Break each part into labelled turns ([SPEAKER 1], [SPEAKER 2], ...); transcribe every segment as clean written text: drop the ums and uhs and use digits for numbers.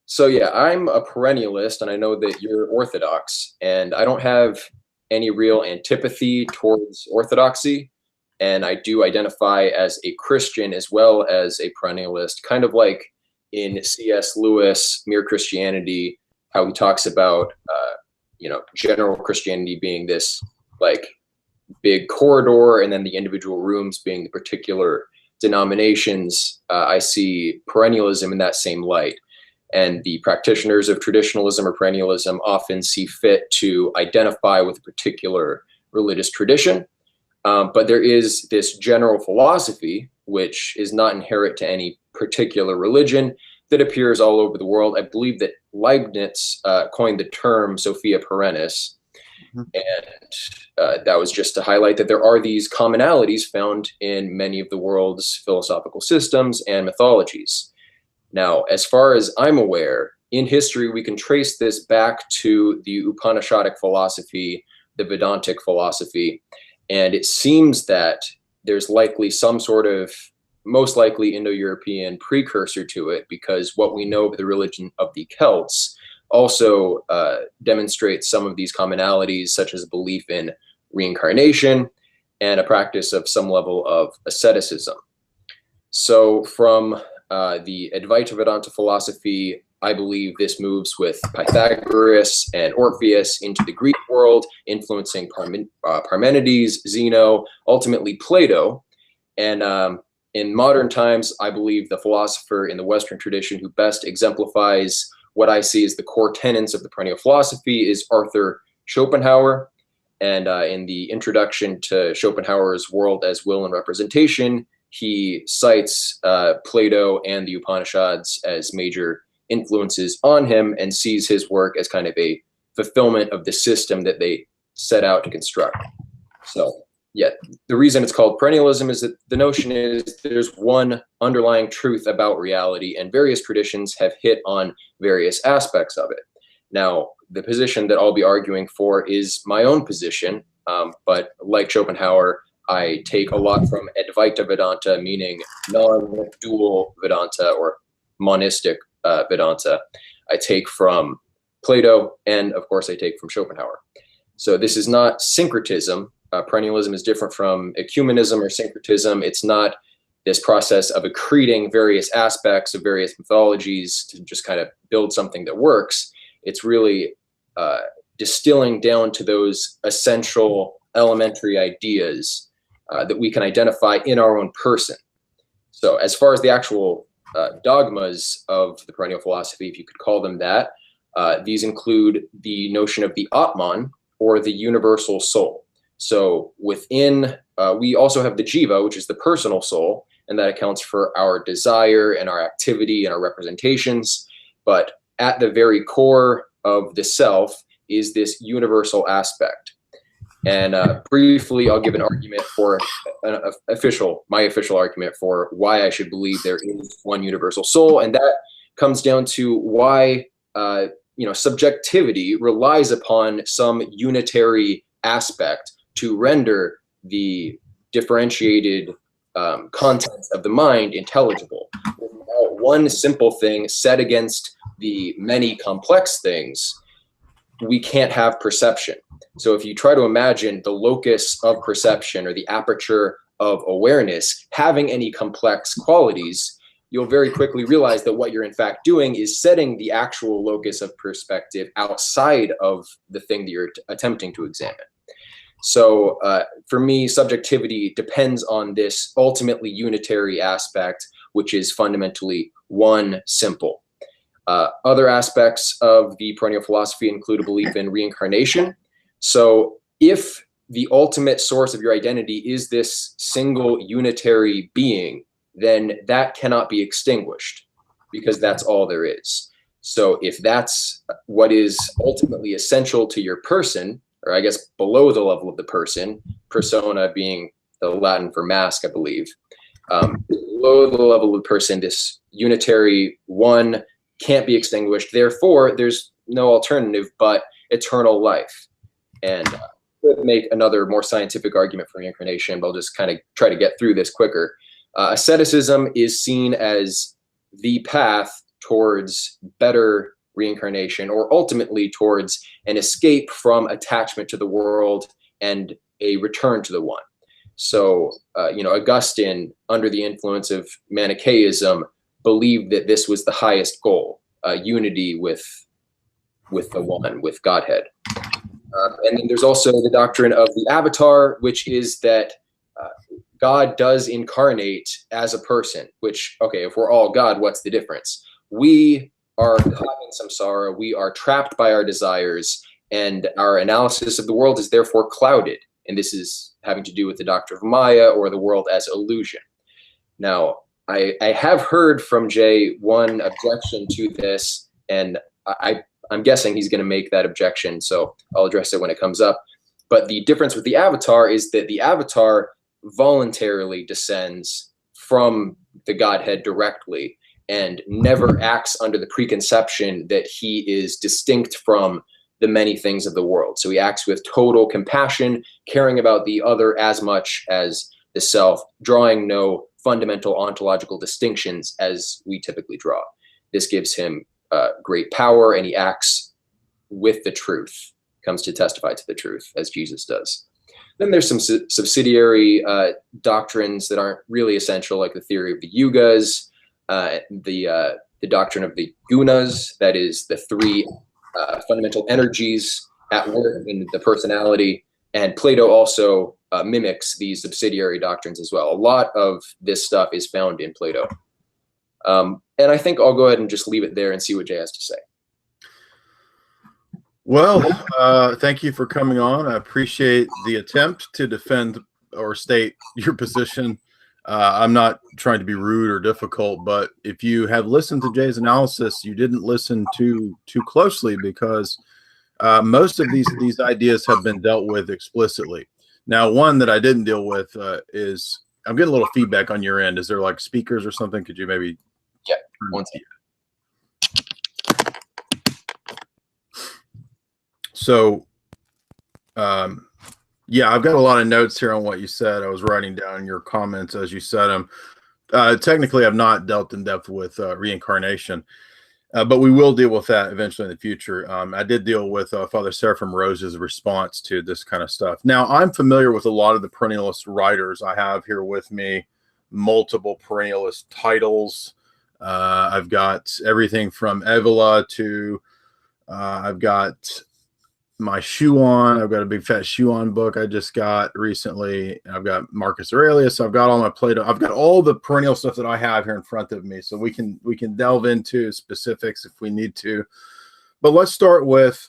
[SPEAKER 1] So yeah, I'm a perennialist, and I know that you're Orthodox, and I don't have any real antipathy towards Orthodoxy, and I do identify as a Christian as well as a perennialist, kind of like in C.S. Lewis, Mere Christianity, how he talks about, general Christianity being this like big corridor, and then the individual rooms being the particular denominations. I see perennialism in that same light. And the practitioners of traditionalism or perennialism often see fit to identify with a particular religious tradition. But there is this general philosophy, which is not inherent to any particular religion, that appears all over the world. I believe that Leibniz coined the term Sophia Perennis. And that was just to highlight that there are these commonalities found in many of the world's philosophical systems and mythologies. Now, as far as I'm aware, in history, we can trace this back to the Upanishadic philosophy, the Vedantic philosophy, and it seems that there's likely some sort of, most likely Indo-European precursor to it, because what we know of the religion of the Celts also demonstrates some of these commonalities, such as belief in reincarnation and a practice of some level of asceticism. So from the Advaita Vedanta philosophy, I believe this moves with Pythagoras and Orpheus into the Greek world, influencing Parmenides, Zeno, ultimately Plato. And in modern times, I believe the philosopher in the Western tradition who best exemplifies what I see as the core tenets of the perennial philosophy is Arthur Schopenhauer. And in the introduction to Schopenhauer's World as Will and Representation, he cites Plato and the Upanishads as major influences on him, and sees his work as kind of a fulfillment of the system that they set out to construct. So yeah, the reason it's called perennialism is that the notion is there's one underlying truth about reality, and various traditions have hit on various aspects of it. Now, the position that I'll be arguing for is my own position, but like Schopenhauer, I take a lot from Advaita Vedanta, meaning non-dual Vedanta or monistic Vedanta. I take from Plato, and of course I take from Schopenhauer. So this is not syncretism. Perennialism is different from ecumenism or syncretism. It's not this process of accreting various aspects of various mythologies to just kind of build something that works. It's really distilling down to those essential elementary ideas that we can identify in our own person. So as far as the actual dogmas of the perennial philosophy, if you could call them that, these include the notion of the Atman, or the universal soul. So within, we also have the jiva, which is the personal soul, and that accounts for our desire and our activity and our representations. But at the very core of the self is this universal aspect. And briefly, I'll give an argument for my official argument for why I should believe there is one universal soul, and that comes down to why subjectivity relies upon some unitary aspect to render the differentiated contents of the mind intelligible. Without one simple thing set against the many complex things, we can't have perception. So if you try to imagine the locus of perception or the aperture of awareness having any complex qualities, you'll very quickly realize that what you're in fact doing is setting the actual locus of perspective outside of the thing that you're attempting to examine. So for me, subjectivity depends on this ultimately unitary aspect, which is fundamentally one, simple. Other aspects of the perennial philosophy include a belief in reincarnation. So if the ultimate source of your identity is this single unitary being, then that cannot be extinguished, because that's all there is. So if that's what is ultimately essential to your person, or I guess below the level of the person, persona being the Latin for mask, I believe, below the level of the person, this unitary one can't be extinguished. Therefore, there's no alternative but eternal life. And could make another more scientific argument for reincarnation, but I'll just kind of try to get through this quicker. Asceticism is seen as the path towards better reincarnation, or ultimately towards an escape from attachment to the world and a return to the one. So, Augustine, under the influence of Manichaeism, believed that this was the highest goal, unity with the one, with Godhead. And then there's also the doctrine of the avatar, which is that God does incarnate as a person, which, okay, if we're all God, what's the difference? We are caught in samsara, we are trapped by our desires, and our analysis of the world is therefore clouded. And this is having to do with the doctrine of Maya, or the world as illusion. Now, I have heard from Jay one objection to this, and I'm guessing he's going to make that objection, so I'll address it when it comes up. But the difference with the avatar is that the avatar voluntarily descends from the Godhead directly and never acts under the preconception that he is distinct from the many things of the world. So he acts with total compassion, caring about the other as much as the self, drawing no fundamental ontological distinctions as we typically draw. This gives him great power, and he acts with the truth, comes to testify to the truth, as Jesus does. Then there's some subsidiary doctrines that aren't really essential, like the theory of the yugas, the doctrine of the gunas, that is the three fundamental energies at work in the personality. And Plato also mimics these subsidiary doctrines as well. A lot of this stuff is found in Plato. And I think I'll go ahead and just leave it there and see what Jay has to say.
[SPEAKER 2] Well, thank you for coming on. I appreciate the attempt to defend or state your position. I'm not trying to be rude or difficult, but if you have listened to Jay's analysis, you didn't listen too closely, because most of these ideas have been dealt with explicitly. Now, one that I didn't deal with is, I'm getting a little feedback on your end. Is there like speakers or something? Could you maybe?
[SPEAKER 1] Yeah, one second.
[SPEAKER 2] So, yeah, I've got a lot of notes here on what you said. I was writing down your comments as you said them. Technically, I've not dealt in depth with reincarnation, but we will deal with that eventually in the future. I did deal with Father Seraphim Rose's response to this kind of stuff. Now, I'm familiar with a lot of the perennialist writers. I have here with me multiple perennialist titles. I've got everything from Evola to I've got my Schuon. I've got a big fat Schuon book I just got recently. I've got Marcus Aurelius. I've got all my Plato. I've got all the perennial stuff that I have here in front of me. So we can delve into specifics if we need to. But let's start with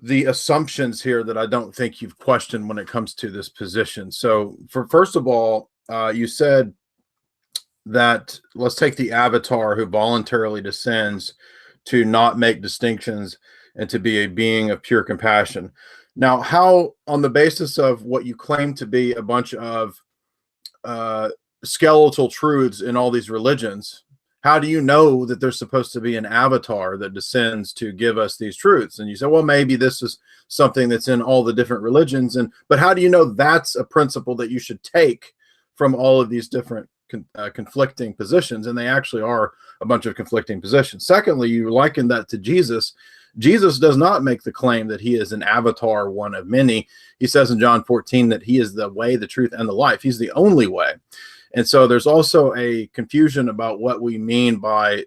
[SPEAKER 2] the assumptions here that I don't think you've questioned when it comes to this position. So first of all, you said that let's take the avatar who voluntarily descends to not make distinctions and to be a being of pure compassion. Now, how, on the basis of what you claim to be a bunch of skeletal truths in all these religions, how do you know that there's supposed to be an avatar that descends to give us these truths? And you say, well, maybe this is something that's in all the different religions. But how do you know that's a principle that you should take from all of these different conflicting positions? And they actually are a bunch of conflicting positions. Secondly, you liken that to Jesus. Jesus does not make the claim that he is an avatar, one of many. He says in John 14 that he is the way, the truth, and the life. He's the only way. And so there's also a confusion about what we mean by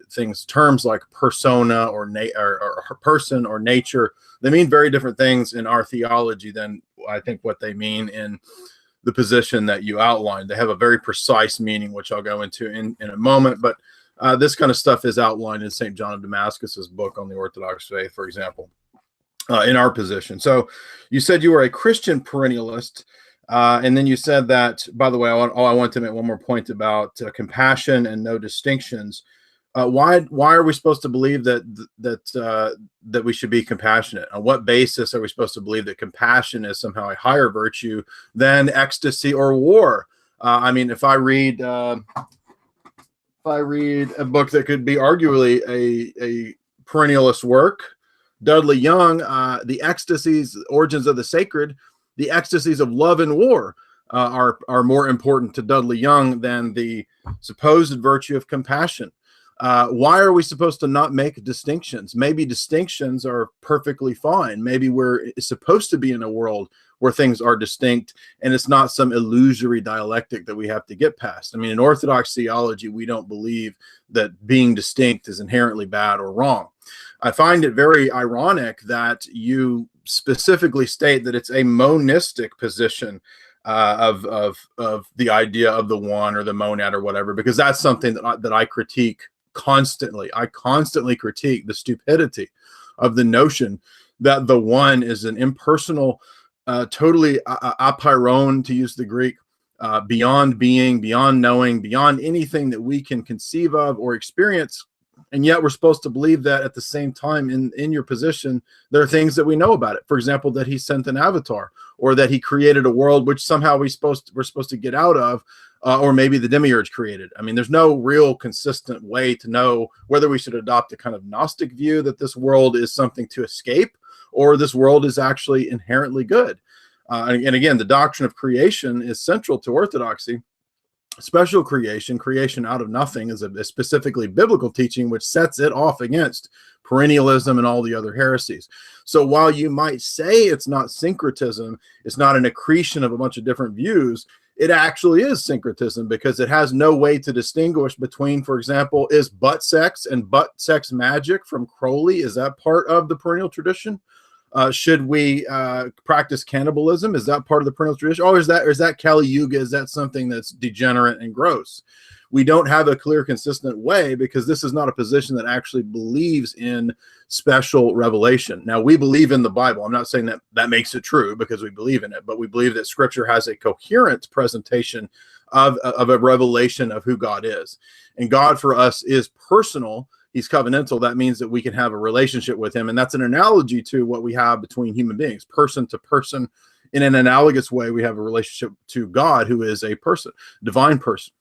[SPEAKER 2] terms like persona or person or nature. They mean very different things in our theology than I think what they mean in the position that you outlined. They have a very precise meaning, which I'll go into in a moment. But this kind of stuff is outlined in St. John of Damascus's book on the Orthodox faith, for example, in our position. So you said you were a Christian perennialist, and then you said that, by the way, I want to make one more point about compassion and no distinctions. Why are we supposed to believe that we should be compassionate? On what basis are we supposed to believe that compassion is somehow a higher virtue than ecstasy or war? I mean, if I read a book that could be arguably a perennialist work, Dudley Young, The Ecstasies, Origins of the Sacred, the ecstasies of love and war are more important to Dudley Young than the supposed virtue of compassion. Why are we supposed to not make distinctions? Maybe distinctions are perfectly fine. Maybe we're supposed to be in a world where things are distinct and it's not some illusory dialectic that we have to get past. I mean, in Orthodox theology, we don't believe that being distinct is inherently bad or wrong. I find it very ironic that you specifically state that it's a monistic position of the idea of the one or the monad or whatever, because that's something that I critique constantly. I constantly critique the stupidity of the notion that the one is an impersonal, totally apeiron, to use the Greek, beyond being, beyond knowing, beyond anything that we can conceive of or experience. And yet we're supposed to believe that at the same time in your position, there are things that we know about it. For example, that he sent an avatar, or that he created a world which somehow we're supposed to get out of, or maybe the demiurge created. I mean, there's no real consistent way to know whether we should adopt a kind of Gnostic view that this world is something to escape, or this world is actually inherently good. And again, the doctrine of creation is central to Orthodoxy. Special creation out of nothing, is a specifically biblical teaching, which sets it off against perennialism and all the other heresies. So while you might say it's not syncretism, it's not an accretion of a bunch of different views, it actually is syncretism, because it has no way to distinguish between, for example, is butt sex and butt sex magic from Crowley, is that part of the perennial tradition? Should we practice cannibalism? Is that part of the perennial tradition? Or is that Kali Yuga? Is that something that's degenerate and gross? We don't have a clear, consistent way, because this is not a position that actually believes in special revelation. Now, we believe in the Bible. I'm not saying that makes it true because we believe in it, but we believe that Scripture has a coherent presentation of a revelation of who God is. And God for us is personal. He's covenantal. That means that we can have a relationship with him. And that's an analogy to what we have between human beings, person to person. In an analogous way, we have a relationship to God, who is a person, divine person.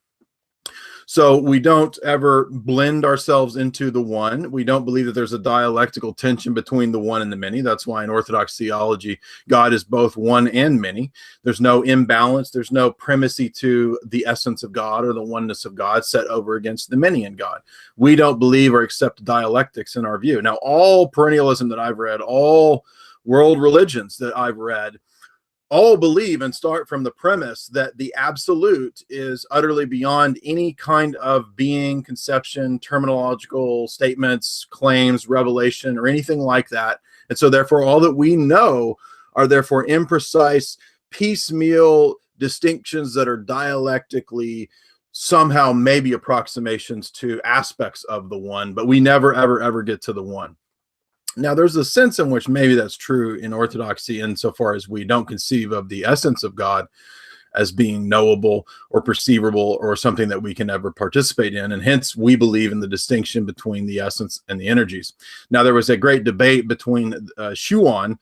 [SPEAKER 2] So we don't ever blend ourselves into the one. We don't believe that there's a dialectical tension between the one and the many. That's why in Orthodox theology, God is both one and many. There's no imbalance. There's no primacy to the essence of God or the oneness of God set over against the many in God. We don't believe or accept dialectics in our view. Now, all perennialism that I've read, all world religions that I've read, all believe and start from the premise that the absolute is utterly beyond any kind of being, conception, terminological statements, claims, revelation, or anything like that. And so therefore, all that we know are therefore imprecise, piecemeal distinctions that are dialectically somehow maybe approximations to aspects of the one, but we never, ever get to the one. Now, there's a sense in which maybe that's true in Orthodoxy, insofar as we don't conceive of the essence of God as being knowable or perceivable or something that we can ever participate in. And hence, we believe in the distinction between the essence and the energies. Now, there was a great debate between Friedrich Schuon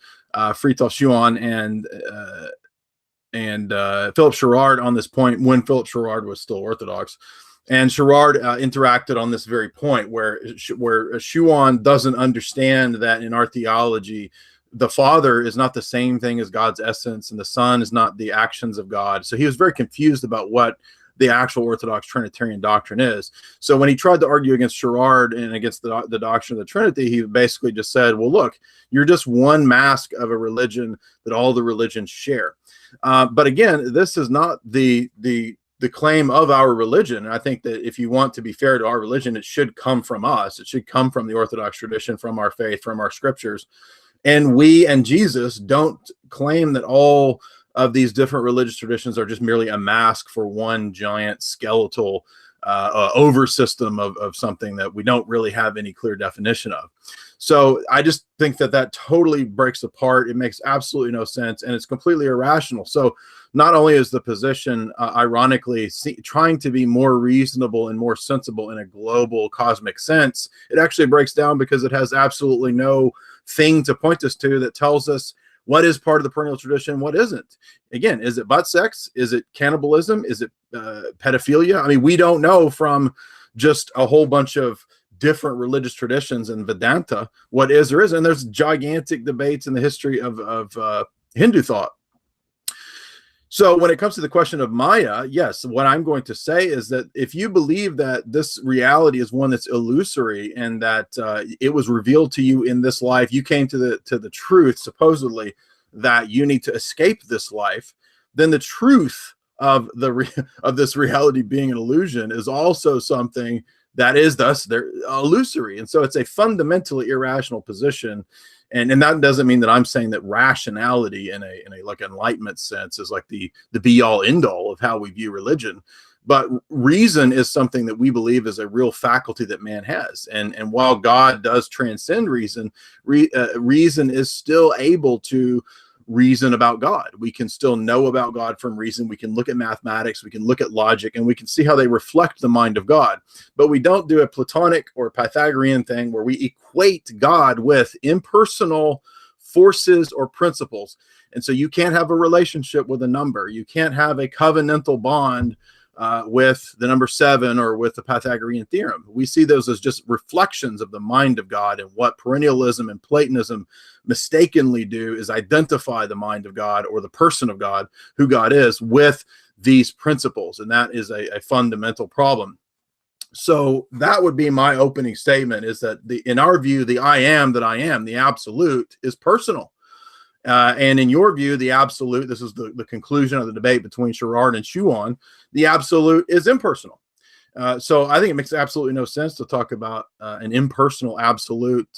[SPEAKER 2] and Philip Sherrard on this point, when Philip Sherrard was still Orthodox. And Sherrard interacted on this very point, where Schuon doesn't understand that in our theology, the Father is not the same thing as God's essence, and the Son is not the actions of God. So he was very confused about what the actual Orthodox Trinitarian doctrine is. So when he tried to argue against Sherrard and against the doctrine of the Trinity, he basically just said, well, look, you're just one mask of a religion that all the religions share. But again, this is not the claim of our religion. And I think that if you want to be fair to our religion, it should come from us. It should come from the Orthodox tradition, from our faith, from our scriptures. And we and Jesus don't claim that all of these different religious traditions are just merely a mask for one giant skeletal over system of something that we don't really have any clear definition of. So I just think that totally breaks apart. It makes absolutely no sense, and it's completely irrational. So not only is the position, ironically, trying to be more reasonable and more sensible in a global cosmic sense, it actually breaks down because it has absolutely no thing to point us to that tells us what is part of the perennial tradition, what isn't. Again, is it butt sex? Is it cannibalism? Is it pedophilia? I mean, we don't know from just a whole bunch of different religious traditions and Vedanta what is or isn't. And there's gigantic debates in the history of Hindu thought. So when it comes to the question of Maya, yes, what I'm going to say is that if you believe that this reality is one that's illusory and that it was revealed to you in this life, you came to the truth, supposedly, that you need to escape this life, then the truth of of this reality being an illusion is also something that is thus they're illusory. And so it's a fundamentally irrational position. And that doesn't mean that I'm saying that rationality in a like enlightenment sense is like the be all end all of how we view religion. But reason is something that we believe is a real faculty that man has. And while God does transcend reason, reason is still able to reason about God. We can still know about God from reason. We can look at mathematics, we can look at logic, and we can see how they reflect the mind of God. But we don't do a Platonic or Pythagorean thing where we equate God with impersonal forces or principles. And so you can't have a relationship with a number. You can't have a covenantal bond with the number 7 or with the Pythagorean theorem. We see those as just reflections of the mind of God, and what perennialism and Platonism mistakenly do is identify the mind of God or the person of God, who God is, with these principles. And that is a fundamental problem. So that would be my opening statement, is that in our view, the I am that I am, the absolute, is personal. And in your view, the absolute, this is the conclusion of the debate between Sherrard and Schuon, the absolute is impersonal. So I think it makes absolutely no sense to talk about an impersonal, absolute,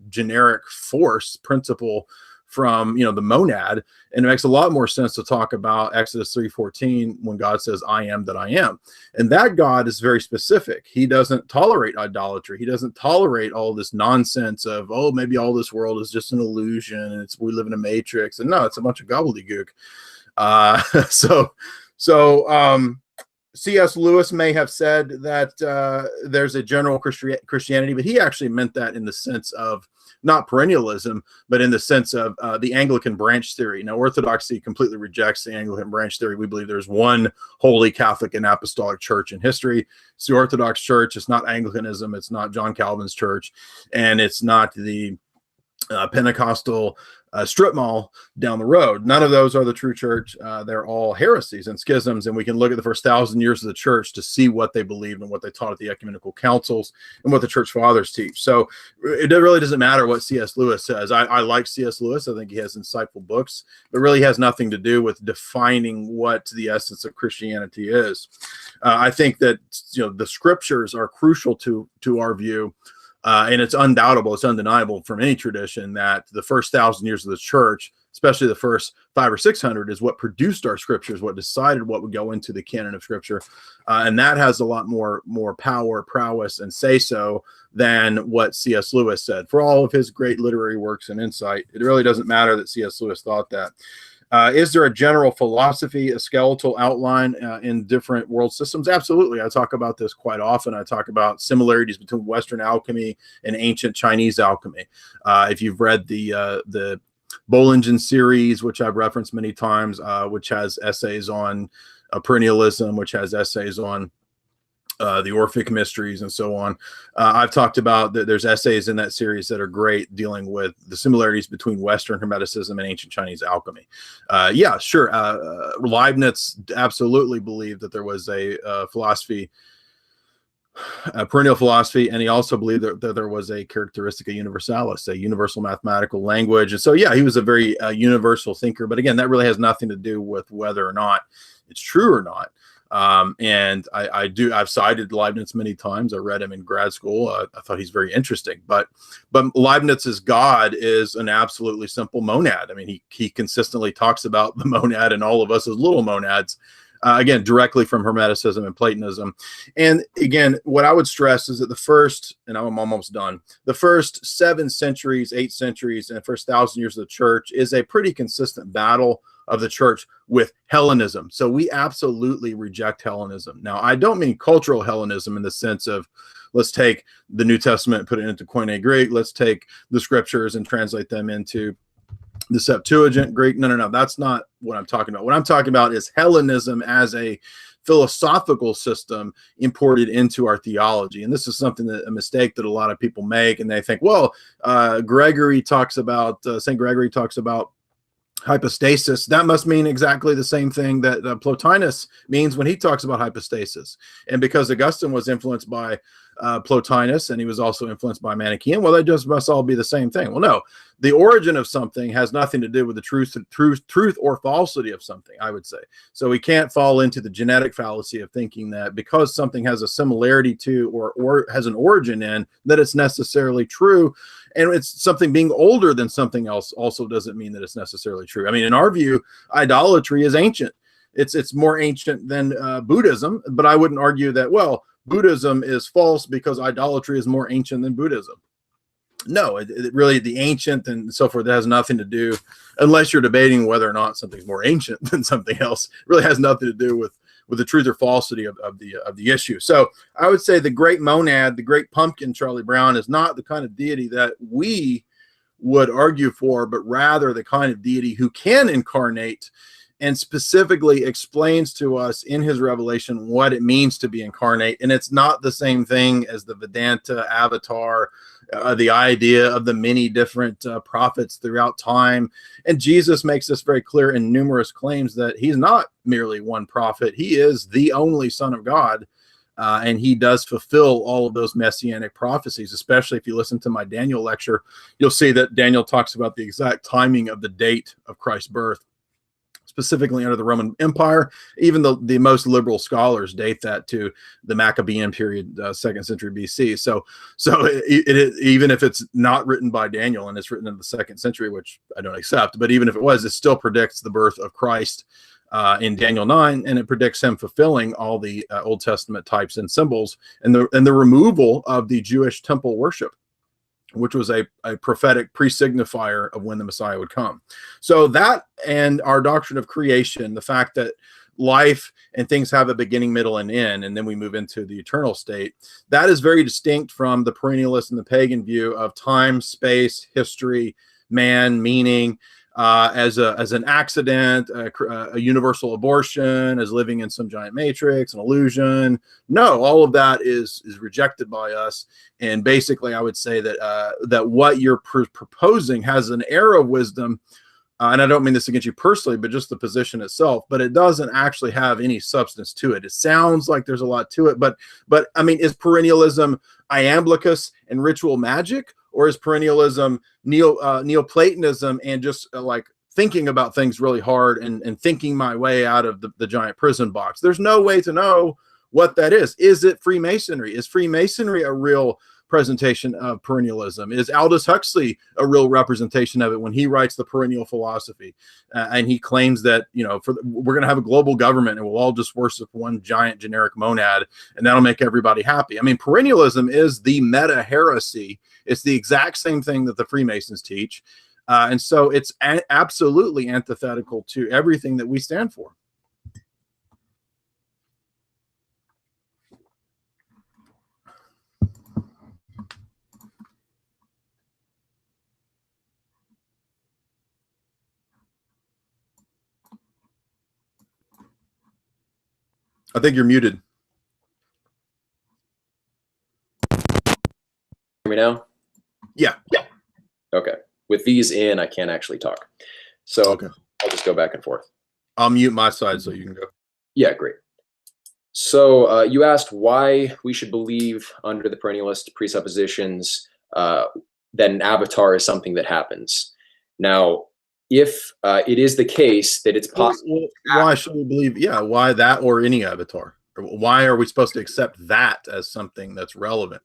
[SPEAKER 2] generic force principle from, the monad. And it makes a lot more sense to talk about Exodus 3:14 when God says, I am that I am. And that God is very specific. He doesn't tolerate idolatry. He doesn't tolerate all this nonsense of, oh, maybe all this world is just an illusion and we live in a matrix. And no, it's a bunch of gobbledygook. C.S. Lewis may have said that there's a general Christianity, but he actually meant that in the sense of not perennialism, but in the sense of the Anglican branch theory. Now, Orthodoxy completely rejects the Anglican branch theory. We believe there's one holy Catholic and Apostolic Church in history. It's the Orthodox Church. It's not Anglicanism. It's not John Calvin's church. And it's not the Pentecostal strip mall down the road. None of those are the true church. They're all heresies and schisms, and we can look at the first 1,000 years of the church to see what they believed and what they taught at the ecumenical councils and what the church fathers teach. So it really doesn't matter what C.S. Lewis says. I like C.S. Lewis. I think he has insightful books, but really has nothing to do with defining what the essence of Christianity is. I think that the scriptures are crucial to our view. And it's undoubtable, it's undeniable from any tradition that the first 1,000 years of the church, especially the first 500 or 600, is what produced our scriptures, what decided what would go into the canon of scripture. And that has a lot more power, prowess, and say-so than what C.S. Lewis said. For all of his great literary works and insight, it really doesn't matter that C.S. Lewis thought that. Is there a general philosophy, a skeletal outline in different world systems? Absolutely. I talk about this quite often. I talk about similarities between Western alchemy and ancient Chinese alchemy. If you've read the Bollingen series, which I've referenced many times, which has essays on perennialism, which has essays on the Orphic mysteries and so on. I've talked about that there's essays in that series that are great dealing with the similarities between Western Hermeticism and ancient Chinese alchemy. Yeah, sure. Leibniz absolutely believed that there was a philosophy, a perennial philosophy, and he also believed that there was a characteristica universalis, a universal mathematical language. And so, yeah, he was a very universal thinker. But again, that really has nothing to do with whether or not it's true or not. And I've cited Leibniz many times. I read him in grad school. I thought he's very interesting, but Leibniz's God is an absolutely simple monad. I mean, he consistently talks about the monad and all of us as little monads, again, directly from Hermeticism and Platonism. And again, what I would stress is that the first, and I'm almost done, the first 7 centuries, 8 centuries, and the first 1,000 years of the church is a pretty consistent battle of the church with Hellenism. So we absolutely reject Hellenism. Now, I don't mean cultural Hellenism in the sense of let's take the New Testament and put it into Koine Greek. Let's take the scriptures and translate them into the Septuagint Greek. No. That's not what I'm talking about. What I'm talking about is Hellenism as a philosophical system imported into our theology. And this is a mistake that a lot of people make. And they think, well, St. Gregory talks about hypostasis, that must mean exactly the same thing that Plotinus means when he talks about hypostasis. And because Augustine was influenced by Plotinus, and he was also influenced by Manichaean, well, that just must all be the same thing. Well, no, the origin of something has nothing to do with the truth or falsity of something, I would say. So we can't fall into the genetic fallacy of thinking that because something has a similarity to or has an origin in, that it's necessarily true. And it's something being older than something else also doesn't mean that it's necessarily true. I mean, in our view, idolatry is ancient. It's more ancient than Buddhism, but I wouldn't argue that, well, Buddhism is false because idolatry is more ancient than Buddhism. No, it really, the ancient and so forth, that has nothing to do, unless you're debating whether or not something's more ancient than something else. It really has nothing to do with the truth or falsity of the issue. So I would say the great monad, the great pumpkin, Charlie Brown, is not the kind of deity that we would argue for, but rather the kind of deity who can incarnate and specifically explains to us in his revelation what it means to be incarnate. And it's not the same thing as the Vedanta avatar, the idea of the many different prophets throughout time. And Jesus makes this very clear in numerous claims that he's not merely one prophet. He is the only Son of God. And he does fulfill all of those messianic prophecies, especially if you listen to my Daniel lecture. You'll see that Daniel talks about the exact timing of the date of Christ's birth, specifically under the Roman Empire. Even the most liberal scholars date that to the Maccabean period, 2nd century BC. So even if it's not written by Daniel and it's written in the 2nd century, which I don't accept, but even if it was, it still predicts the birth of Christ in Daniel 9, and it predicts him fulfilling all the Old Testament types and symbols, and the removal of the Jewish temple worship, which was a prophetic pre-signifier of when the Messiah would come. So that, and our doctrine of creation, the fact that life and things have a beginning, middle, and end, and then we move into the eternal state, that is very distinct from the perennialist and the pagan view of time, space, history, man, meaning, as an accident, a universal abortion, as living in some giant matrix, an illusion. No, all of that is rejected by us. And basically, I would say that that what you're proposing has an air of wisdom, and I don't mean this against you personally, but just the position itself. But it doesn't actually have any substance to it. It sounds like there's a lot to it, but I mean, is perennialism iamblichus and ritual magic? Or is perennialism Neoplatonism and just like thinking about things really hard and thinking my way out of the giant prison box? There's no way to know what that is. Is it Freemasonry? Is Freemasonry a real presentation of perennialism? Is Aldous Huxley a real representation of it when he writes the Perennial Philosophy? And he claims that, we're going to have a global government and we'll all just worship one giant generic monad and that'll make everybody happy. I mean, perennialism is the meta heresy. It's the exact same thing that the Freemasons teach. And so it's absolutely antithetical to everything that we stand for. I think you're muted.
[SPEAKER 1] Hear me now?
[SPEAKER 2] Yeah.
[SPEAKER 1] Okay. With these in, I can't actually talk. So okay. I'll just go back and forth.
[SPEAKER 2] I'll mute my side so you can go.
[SPEAKER 1] Yeah, great. So you asked why we should believe under the perennialist presuppositions that an avatar is something that happens. Now, if it is the case that it's possible,
[SPEAKER 2] why should we believe? Yeah, why that or any avatar? Why are we supposed to accept that as something that's relevant?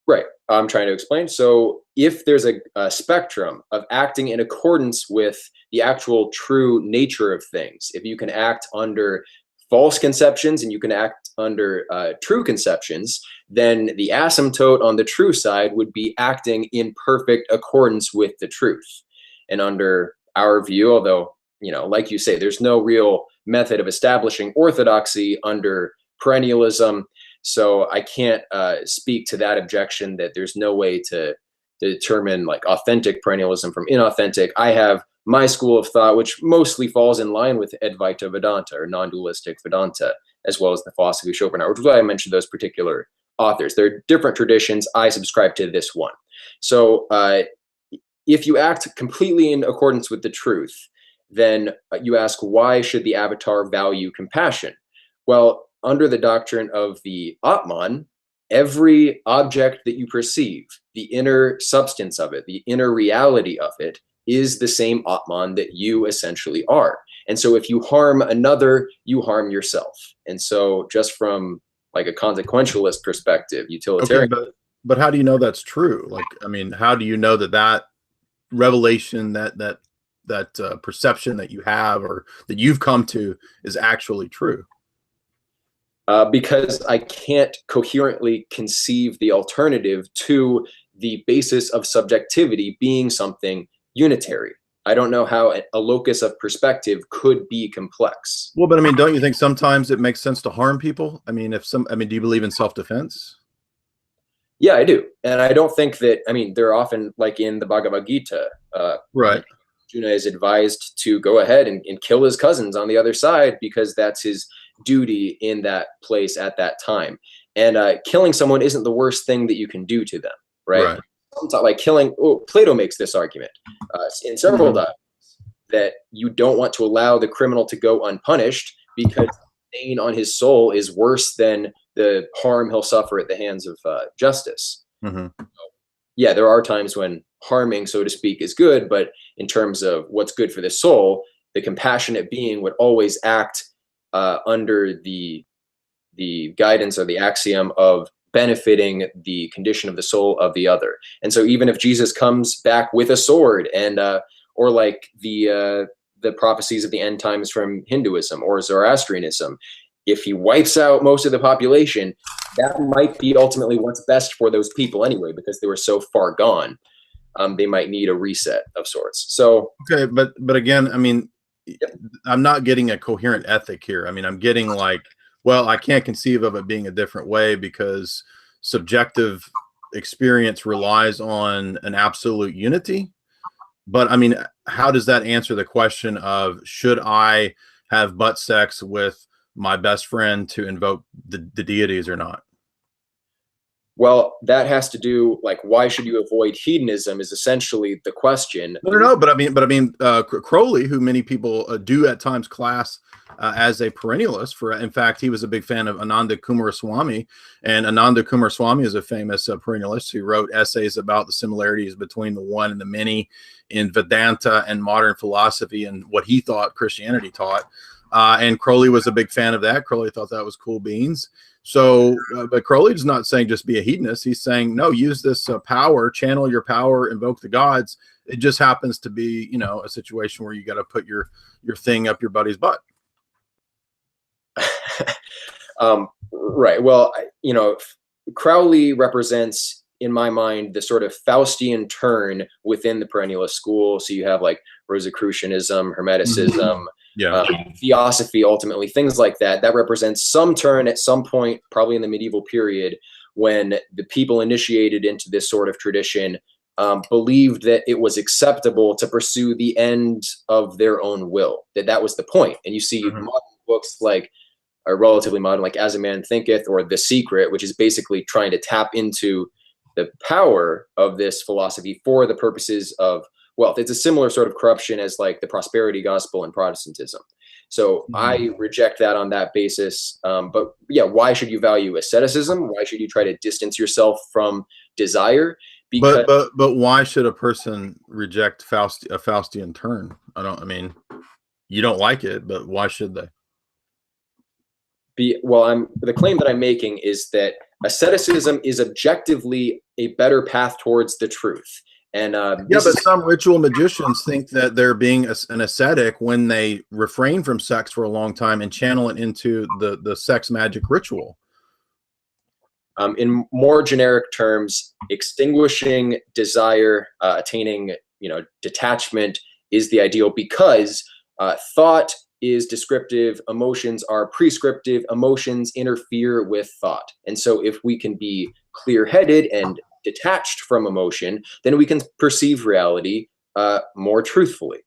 [SPEAKER 1] Right. I'm trying to explain. So if there's a spectrum of acting in accordance with the actual true nature of things, if you can act under false conceptions and you can act under true conceptions, then the asymptote on the true side would be acting in perfect accordance with the truth. And under our view, although, like you say, there's no real method of establishing orthodoxy under perennialism. So I can't speak to that objection that there's no way to determine like authentic perennialism from inauthentic. I have my school of thought, which mostly falls in line with Advaita Vedanta or non-dualistic Vedanta, as well as the philosophy of Schopenhauer, which is why I mentioned those particular authors. There are different traditions. I subscribe to this one. So if you act completely in accordance with the truth, then you ask, why should the avatar value compassion? Well, under the doctrine of the Atman, every object that you perceive, the inner substance of it, the inner reality of it, is the same Atman that you essentially are. And so if you harm another, you harm yourself. And so just from like a consequentialist perspective, utilitarian.
[SPEAKER 2] Okay, but how do you know that's true? Like, I mean, how do you know that that revelation, that perception that you have or that you've come to is actually true?
[SPEAKER 1] Because I can't coherently conceive the alternative to the basis of subjectivity being something unitary. I don't know how a locus of perspective could be complex.
[SPEAKER 2] Well, but I mean, don't you think sometimes it makes sense to harm people? I mean, do you believe in self-defense?
[SPEAKER 1] Yeah, I do. And I don't think that, I mean, they're often like in the Bhagavad Gita,
[SPEAKER 2] Right.
[SPEAKER 1] Arjuna is advised to go ahead and kill his cousins on the other side because that's his duty in that place at that time. And killing someone isn't the worst thing that you can do to them, right? Like killing, Plato makes this argument in several documents that you don't want to allow the criminal to go unpunished because the stain on his soul is worse than the harm he'll suffer at the hands of justice. So, yeah, there are times when harming, so to speak, is good, but in terms of what's good for the soul, the compassionate being would always act under the guidance or the axiom of benefiting the condition of the soul of the other. And so even if Jesus comes back with a sword and or like the prophecies of the end times from Hinduism or Zoroastrianism, if he wipes out most of the population, that might be ultimately what's best for those people anyway, because they were so far gone. They might need a reset of sorts. So
[SPEAKER 2] okay, but again, I mean, I'm not getting a coherent ethic here. I mean, I'm getting like, well, I can't conceive of it being a different way because subjective experience relies on an absolute unity. But I mean, how does that answer the question of should I have butt sex with my best friend to invoke the deities or not?
[SPEAKER 1] Well, that has to do, like, why should you avoid hedonism is essentially the question.
[SPEAKER 2] No, but I mean, Crowley, who many people do at times class as a perennialist, in fact, he was a big fan of Ananda Coomaraswamy, and Ananda Coomaraswamy is a famous perennialist who wrote essays about the similarities between the one and the many in Vedanta and modern philosophy and what he thought Christianity taught. And Crowley was a big fan of that. Crowley thought that was cool beans. So, but Crowley's not saying just be a hedonist. He's saying, no, use this power, channel your power, invoke the gods. It just happens to be, you know, a situation where you got to put your thing up your buddy's butt.
[SPEAKER 1] Right. Well, you know, Crowley represents, in my mind, the sort of Faustian turn within the perennialist school. So you have like Rosicrucianism, Hermeticism, theosophy, ultimately, things like that. That represents some turn at some point, probably in the medieval period, when the people initiated into this sort of tradition believed that it was acceptable to pursue the end of their own will, that was the point. And you see modern books like, are relatively modern, like As a Man Thinketh or The Secret, which is basically trying to tap into the power of this philosophy for the purposes of wealth. It's a similar sort of corruption as like the prosperity gospel and Protestantism. So I reject that on that basis. But yeah, why should you value asceticism? Why should you try to distance yourself from desire? Because
[SPEAKER 2] but why should a person reject a Faustian turn? I mean, you don't like it, but why should they?
[SPEAKER 1] The claim that I'm making is that asceticism is objectively a better path towards the truth. And
[SPEAKER 2] but some ritual magicians think that they're being an ascetic when they refrain from sex for a long time and channel it into the sex magic ritual.
[SPEAKER 1] In more generic terms, extinguishing desire, attaining, detachment is the ideal, because thought is descriptive, emotions are prescriptive, emotions interfere with thought. And so if we can be clear-headed and detached from emotion, then we can perceive reality more truthfully.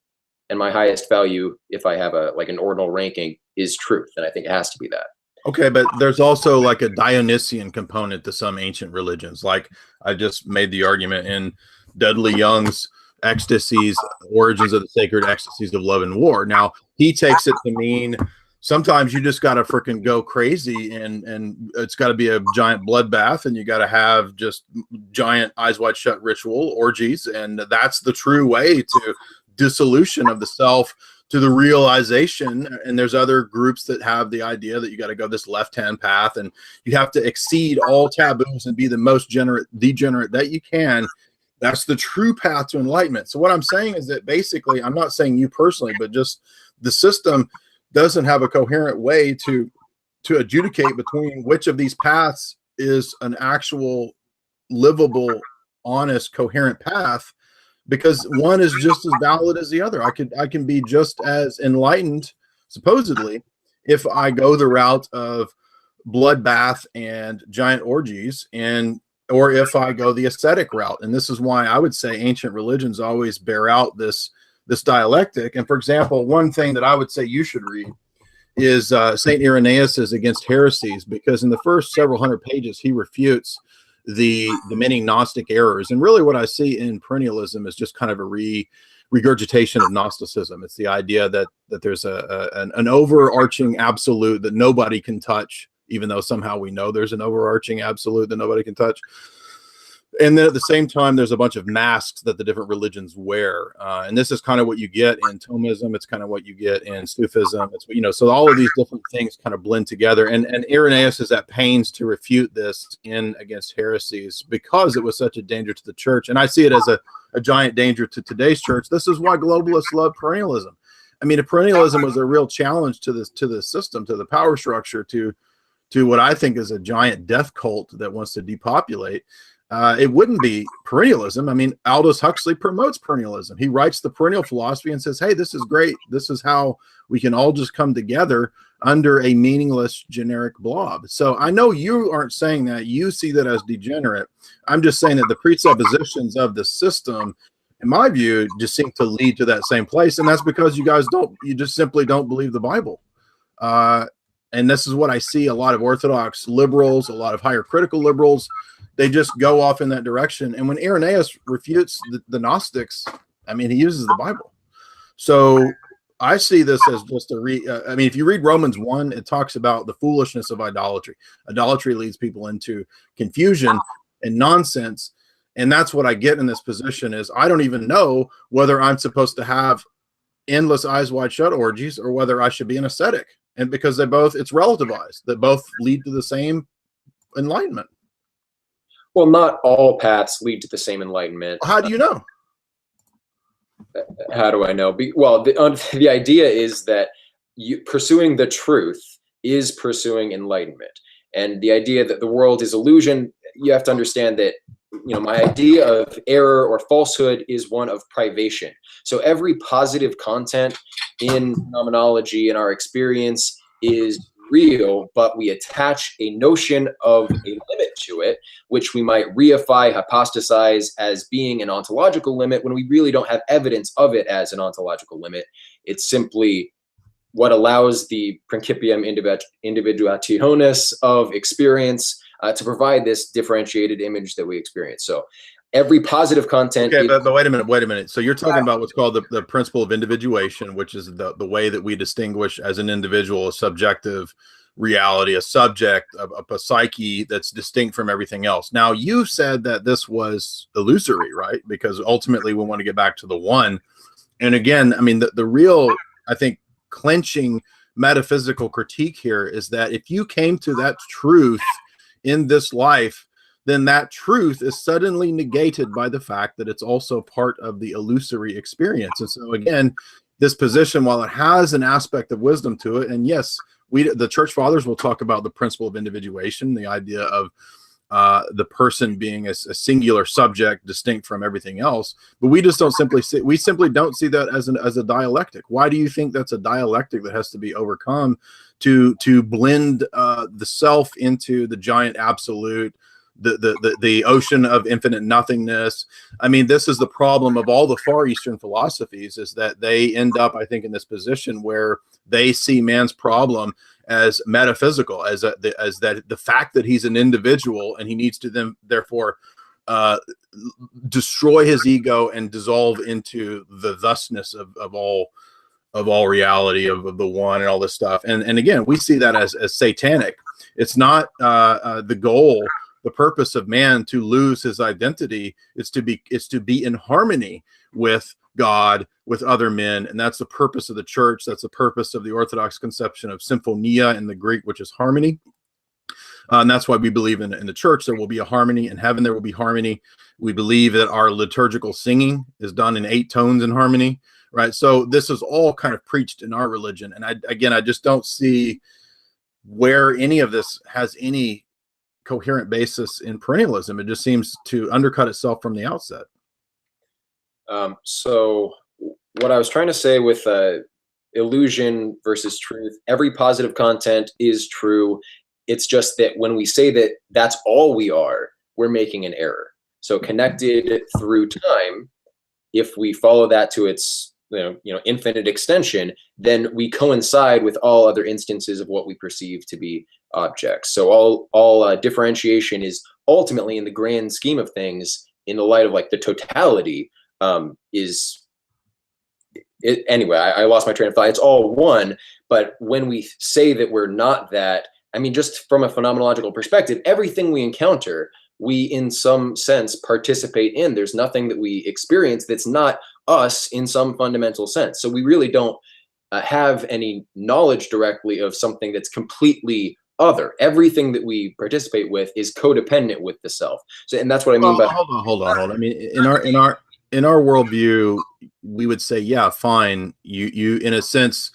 [SPEAKER 1] And my highest value, if I have an ordinal ranking, is truth. And I think it has to be that.
[SPEAKER 2] Okay, but there's also like a Dionysian component to some ancient religions. Like I just made the argument in Dudley Young's ecstasies, origins of the sacred ecstasies of love and war. Now, he takes it to mean sometimes you just got to freaking go crazy, and it's got to be a giant bloodbath, and you got to have just giant eyes wide shut ritual orgies, and that's the true way to dissolution of the self, to the realization. And there's other groups that have the idea that you got to go this left-hand path, and you have to exceed all taboos and be the most degenerate that you can. That's the true path to enlightenment. So what I'm saying is that basically, I'm not saying you personally, but just the system doesn't have a coherent way to adjudicate between which of these paths is an actual livable, honest, coherent path, because one is just as valid as the other. I can be just as enlightened, supposedly, if I go the route of bloodbath and giant orgies, or if I go the ascetic route. And this is why I would say ancient religions always bear out this dialectic. And for example, one thing that I would say you should read is St. Irenaeus's Against Heresies, because in the first several hundred pages, he refutes the many Gnostic errors. And really what I see in perennialism is just kind of a regurgitation of Gnosticism. It's the idea that there's an overarching absolute that nobody can touch, even though somehow we know there's an overarching absolute that nobody can touch. And then at the same time, there's a bunch of masks that the different religions wear. And this is kind of what you get in Thomism. It's kind of what you get in Sufism. It's, so all of these different things kind of blend together. And Irenaeus is at pains to refute this in Against Heresies, because it was such a danger to the church. And I see it as a giant danger to today's church. This is why globalists love perennialism. I mean, if perennialism was a real challenge to the system, to the power structure, to what I think is a giant death cult that wants to depopulate, it wouldn't be perennialism. I mean, Aldous Huxley promotes perennialism. He writes the perennial philosophy and says, hey, this is great. This is how we can all just come together under a meaningless generic blob. So I know you aren't saying that. You see that as degenerate. I'm just saying that the presuppositions of the system, in my view, just seem to lead to that same place. And that's because you just simply don't believe the Bible. And this is what I see a lot of Orthodox liberals, a lot of higher critical liberals, they just go off in that direction. And when Irenaeus refutes the Gnostics, I mean, he uses the Bible. So I see this as just I mean, if you read Romans 1, it talks about the foolishness of idolatry. Idolatry leads people into confusion and nonsense. And that's what I get in this position is I don't even know whether I'm supposed to have endless eyes wide shut orgies or whether I should be an ascetic. And because it's relativized, that both lead to the same enlightenment.
[SPEAKER 1] Well, not all paths lead to the same enlightenment.
[SPEAKER 2] How do you know?
[SPEAKER 1] How do I know? Well, the idea is that pursuing the truth is pursuing enlightenment. And the idea that the world is illusion, you have to understand that, my idea of error or falsehood is one of privation. So every positive content in phenomenology, in our experience, is real, but we attach a notion of a limit to it, which we might reify, hypostasize as being an ontological limit when we really don't have evidence of it as an ontological limit. It's simply what allows the principium individuationis of experience to provide this differentiated image that we experience. So every positive content.
[SPEAKER 2] Okay, but wait a minute. So you're talking about what's called the principle of individuation, which is the way that we distinguish as an individual a subjective reality, a subject, a psyche that's distinct from everything else. Now, you said that this was illusory, right? Because ultimately we want to get back to the one. And again, I mean, the real, I think, clenching metaphysical critique here is that if you came to that truth in this life, then that truth is suddenly negated by the fact that it's also part of the illusory experience. And so again, this position, while it has an aspect of wisdom to it, and yes, the church fathers will talk about the principle of individuation, the idea of the person being a singular subject distinct from everything else, but we just don't simply don't see that as a dialectic. Why do you think that's a dialectic that has to be overcome to blend the self into the giant absolute, the ocean of infinite nothingness? I mean, this is the problem of all the Far Eastern philosophies, is that they end up, I think, in this position where they see man's problem as metaphysical, as that the fact that he's an individual and he needs to then therefore destroy his ego and dissolve into the thusness of all reality, of the one and all this stuff. And again, we see that as satanic. It's not the goal, the purpose of man to lose his identity. It's to be in harmony with God, with other men, and that's the purpose of the church. That's the purpose of the Orthodox conception of symphonia in the Greek, which is harmony. And that's why we believe in the church there will be a harmony. In heaven there will be harmony. We believe that our liturgical singing is done in 8 tones in harmony, right? So this is all kind of preached in our religion. And I just don't see where any of this has any coherent basis in perennialism. It just seems to undercut itself from the outset.
[SPEAKER 1] So what I was trying to say with illusion versus truth, every positive content is true. It's just that when we say that that's all we are, we're making an error. So connected through time, if we follow that to its infinite extension, then we coincide with all other instances of what we perceive to be objects. So all differentiation is ultimately, in the grand scheme of things, in the light of like the totality, anyway, I lost my train of thought. It's all one. But when we say that we're not that, I mean, just from a phenomenological perspective, everything we encounter, we in some sense participate in. There's nothing that we experience that's not us in some fundamental sense. So we really don't have any knowledge directly of something that's completely other. Everything that we participate with is codependent with the self. So, and that's what I mean by
[SPEAKER 2] hold on. I mean, in our worldview, we would say, yeah, fine. You in a sense,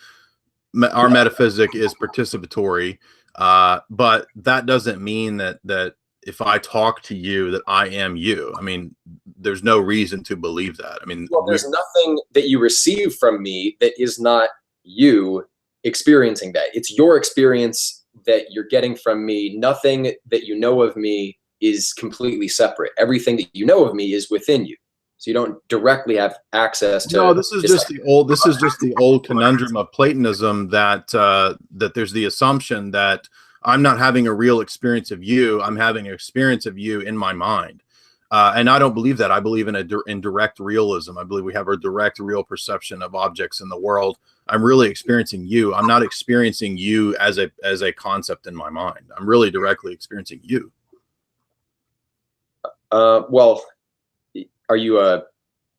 [SPEAKER 2] our metaphysic is participatory. But that doesn't mean that if I talk to you, that I am you. I mean, there's no reason to believe that. I mean,
[SPEAKER 1] well, there's nothing that you receive from me that is not you experiencing that. It's your experience that you're getting from me. Nothing that you know of me is completely separate. Everything that you know of me is within you. So you don't directly have access to.
[SPEAKER 2] No, this is just the old conundrum of Platonism that there's the assumption that I'm not having a real experience of you. I'm having an experience of you in my mind, and I don't believe that. I believe in direct realism. I believe we have a direct, real perception of objects in the world. I'm really experiencing you. I'm not experiencing you as a concept in my mind. I'm really directly experiencing you.
[SPEAKER 1] Well. Are you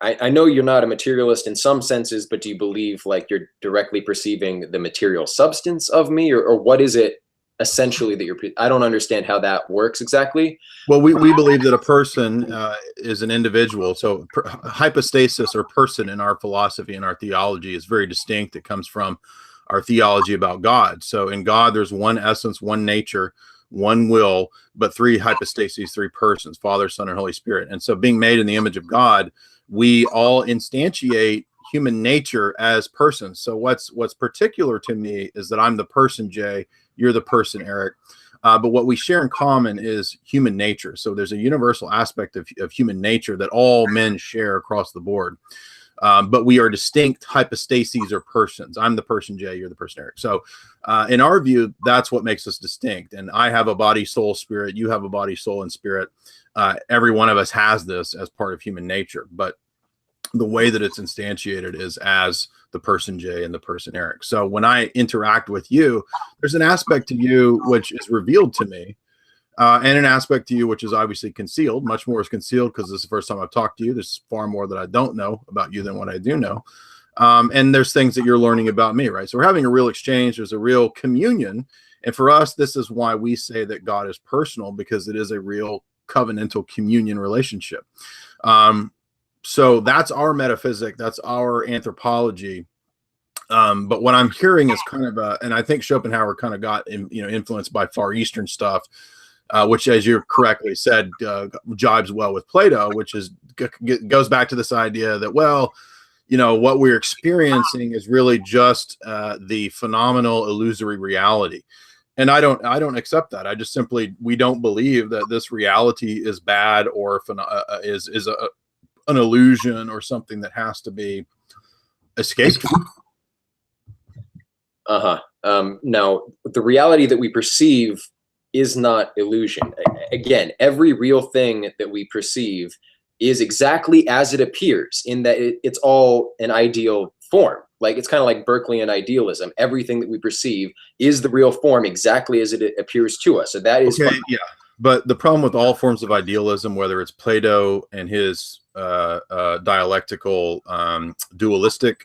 [SPEAKER 1] I know you're not a materialist in some senses, but do you believe like you're directly perceiving the material substance of me, or what is it essentially that I don't understand how that works exactly.
[SPEAKER 2] Well, we believe that a person is an individual. So hypostasis, or person, in our philosophy and our theology is very distinct. It comes from our theology about God. So in God, there's one essence, one nature, one will, but 3 hypostases, 3 persons, Father, Son, and Holy Spirit. And so being made in the image of God, we all instantiate human nature as persons. So what's particular to me is that I'm the person, Jay, you're the person, Eric. But what we share in common is human nature. So there's a universal aspect of human nature that all men share across the board. But we are distinct hypostases or persons. I'm the person, Jay, you're the person, Eric. So in our view, that's what makes us distinct. And I have a body, soul, spirit. You have a body, soul, and spirit. Every one of us has this as part of human nature. But the way that it's instantiated is as the person, Jay, and the person, Eric. So when I interact with you, there's an aspect to you which is revealed to me. And an aspect to you which is obviously concealed. Much more is concealed because this is the first time I've talked to you. There's far more that I don't know about you than what I do know. And there's things that you're learning about me, right? So we're having a real exchange. There's a real communion. And for us, this is why we say that God is personal, because it is a real covenantal communion relationship. So that's our metaphysic. That's our anthropology. But what I'm hearing is kind of and I think Schopenhauer kind of got influenced by Far Eastern stuff. Which, as you correctly said, jibes well with Plato, which goes back to this idea that, well, what we're experiencing is really just the phenomenal illusory reality. And I don't accept that. I just we don't believe that this reality is bad or is an illusion or something that has to be escaped.
[SPEAKER 1] Now, the reality that we perceive is not illusion. Again, every real thing that we perceive is exactly as it appears, in that it's all an ideal form. Like, it's kind of like Berkeleyan idealism. Everything that we perceive is the real form exactly as it appears to us. So that is
[SPEAKER 2] okay, yeah. But the problem with all forms of idealism, whether it's Plato and his dialectical dualistic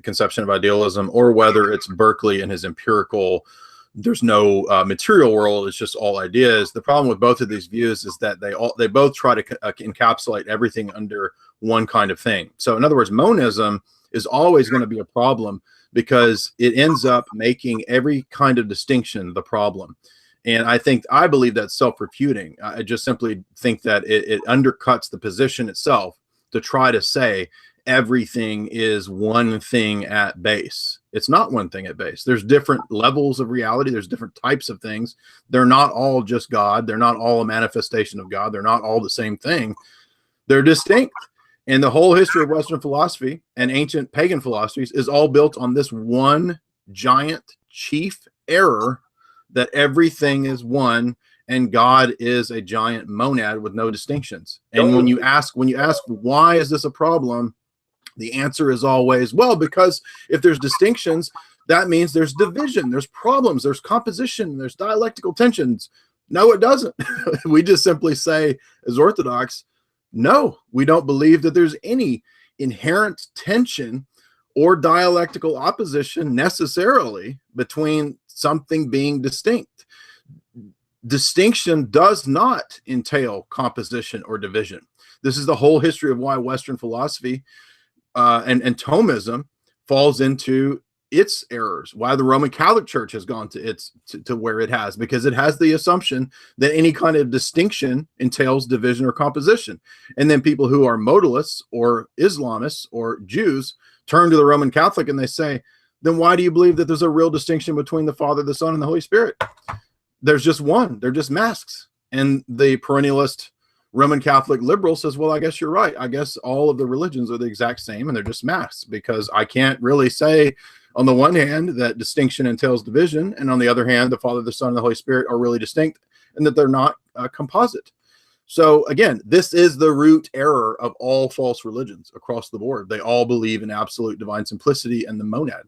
[SPEAKER 2] conception of idealism, or whether it's Berkeley and his empirical, there's no material world, it's just all ideas. The problem with both of these views is that they both try to encapsulate everything under one kind of thing. So in other words, monism is always going to be a problem because it ends up making every kind of distinction the problem. And I believe that's self-refuting. I just simply think that it undercuts the position itself to try to say everything is one thing at base. It's not one thing at base. There's different levels of reality. There's different types of things. They're not all just God. They're not all a manifestation of God. They're not all the same thing. They're distinct. And the whole history of Western philosophy and ancient pagan philosophies is all built on this one giant chief error, that everything is one and God is a giant monad with no distinctions. And when you ask why is this a problem, the answer is always, well, because if there's distinctions, that means there's division, there's problems, there's composition, there's dialectical tensions. No, it doesn't. We just simply say, as Orthodox, no, we don't believe that there's any inherent tension or dialectical opposition necessarily between something being distinct. Distinction does not entail composition or division. This is the whole history of why Western philosophy and Thomism falls into its errors, why the Roman Catholic Church has gone to where it has, because it has the assumption that any kind of distinction entails division or composition. And then people who are modalists or Islamists or Jews turn to the Roman Catholic and they say, then why do you believe that there's a real distinction between the Father, the Son, and the Holy Spirit? There's just one. They're just masks. And the perennialist Roman Catholic liberal says, well, I guess you're right. I guess all of the religions are the exact same and they're just masks, because I can't really say on the one hand that distinction entails division, and on the other hand, the Father, the Son, and the Holy Spirit are really distinct and that they're not composite. So again, this is the root error of all false religions across the board. They all believe in absolute divine simplicity and the monad.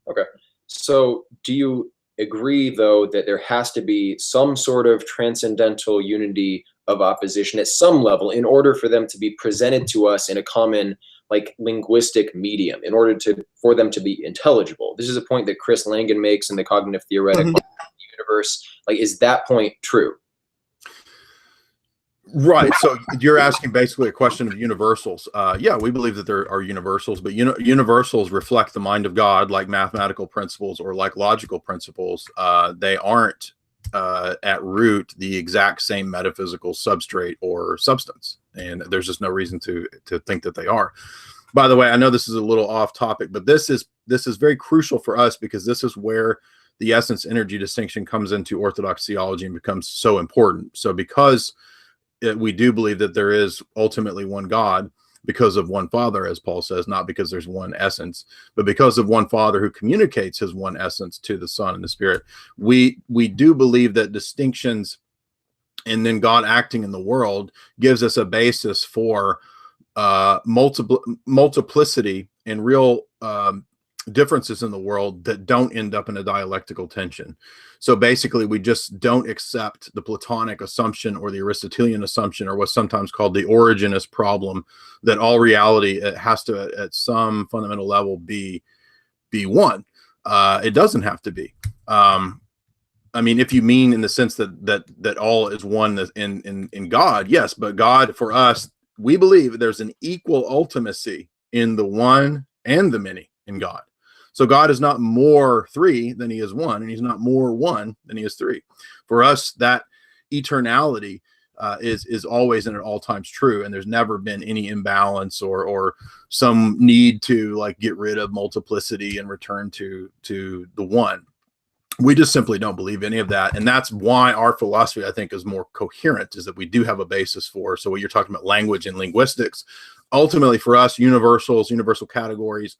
[SPEAKER 1] Okay. So do you agree, though, that there has to be some sort of transcendental unity of opposition at some level in order for them to be presented to us in a common, like, linguistic medium, in order for them to be intelligible? This is a point that Chris Langan makes in the Cognitive Theoretic Universe. Like, is that point true?
[SPEAKER 2] Right. So you're asking basically a question of universals. Yeah, we believe that there are universals, but universals reflect the mind of God, like mathematical principles or like logical principles. They aren't at root the exact same metaphysical substrate or substance, and there's just no reason to think that they are. By the way, I know this is a little off topic, but this is very crucial for us, because this is where the essence energy distinction comes into Orthodox theology and becomes so important. So because we do believe that there is ultimately one God because of one Father, as Paul says, not because there's one essence, but because of one Father who communicates his one essence to the Son and the Spirit. We do believe that distinctions and then God acting in the world gives us a basis for multiplicity and real differences in the world that don't end up in a dialectical tension. So basically, we just don't accept the Platonic assumption or the Aristotelian assumption, or what's sometimes called the Origenist problem, that all reality has to, at some fundamental level, be one. It doesn't have to be. I mean, if you mean in the sense that all is one in God, yes, but God, for us, we believe there's an equal ultimacy in the one and the many in God. So God is not more three than he is one, and he's not more one than he is three. For us, that eternality is always and at all times true, and there's never been any imbalance or some need to, like, get rid of multiplicity and return to the one. We just simply don't believe any of that, and that's why our philosophy, I think, is more coherent, is that we do have a basis for. So what you're talking about, language and linguistics, ultimately for us, universals, universal categories,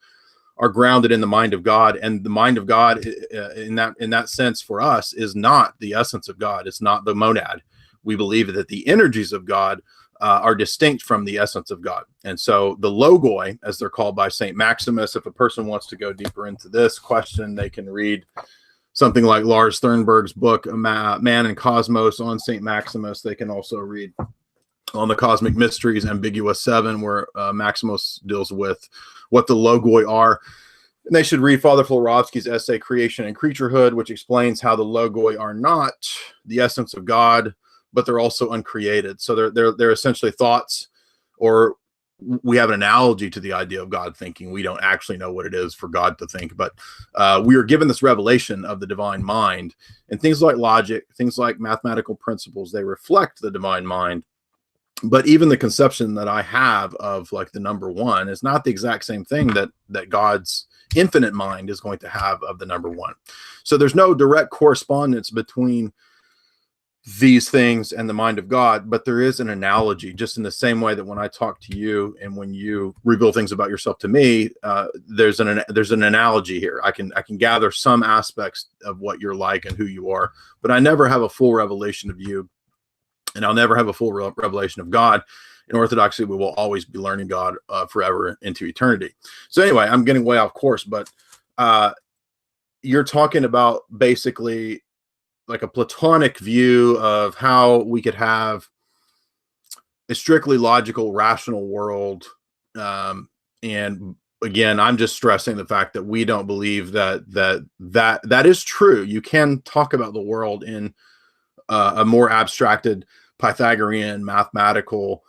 [SPEAKER 2] are grounded in the mind of God, and the mind of God in that sense for us is not the essence of God. It's not the monad. We believe that the energies of God are distinct from the essence of God. And so the logoi, as they're called by St. Maximus, if a person wants to go deeper into this question, they can read something like Lars Thunberg's book, Man and Cosmos, on St. Maximus. They can also read on the Cosmic Mysteries, Ambiguous 7, where Maximus deals with what the logoi are. And they should read Father Florovsky's essay, Creation and Creaturehood, which explains how the logoi are not the essence of God, but they're also uncreated. So they're essentially thoughts, or we have an analogy to the idea of God thinking. We don't actually know what it is for God to think, but we are given this revelation of the divine mind, and things like logic, things like mathematical principles, they reflect the divine mind. But even the conception that I have of like the number one is not the exact same thing that God's infinite mind is going to have of the number one. So there's no direct correspondence between these things and the mind of God, but there is an analogy, just in the same way that when I talk to you and when you reveal things about yourself to me, there's an analogy here. I can gather some aspects of what you're like and who you are, but I never have a full revelation of you, and I'll never have a full revelation of God. In Orthodoxy, we will always be learning God forever into eternity. So anyway, I'm getting way off course, but you're talking about basically like a Platonic view of how we could have a strictly logical, rational world. And again, I'm just stressing the fact that we don't believe that is true. You can talk about the world in a more abstracted Pythagorean mathematical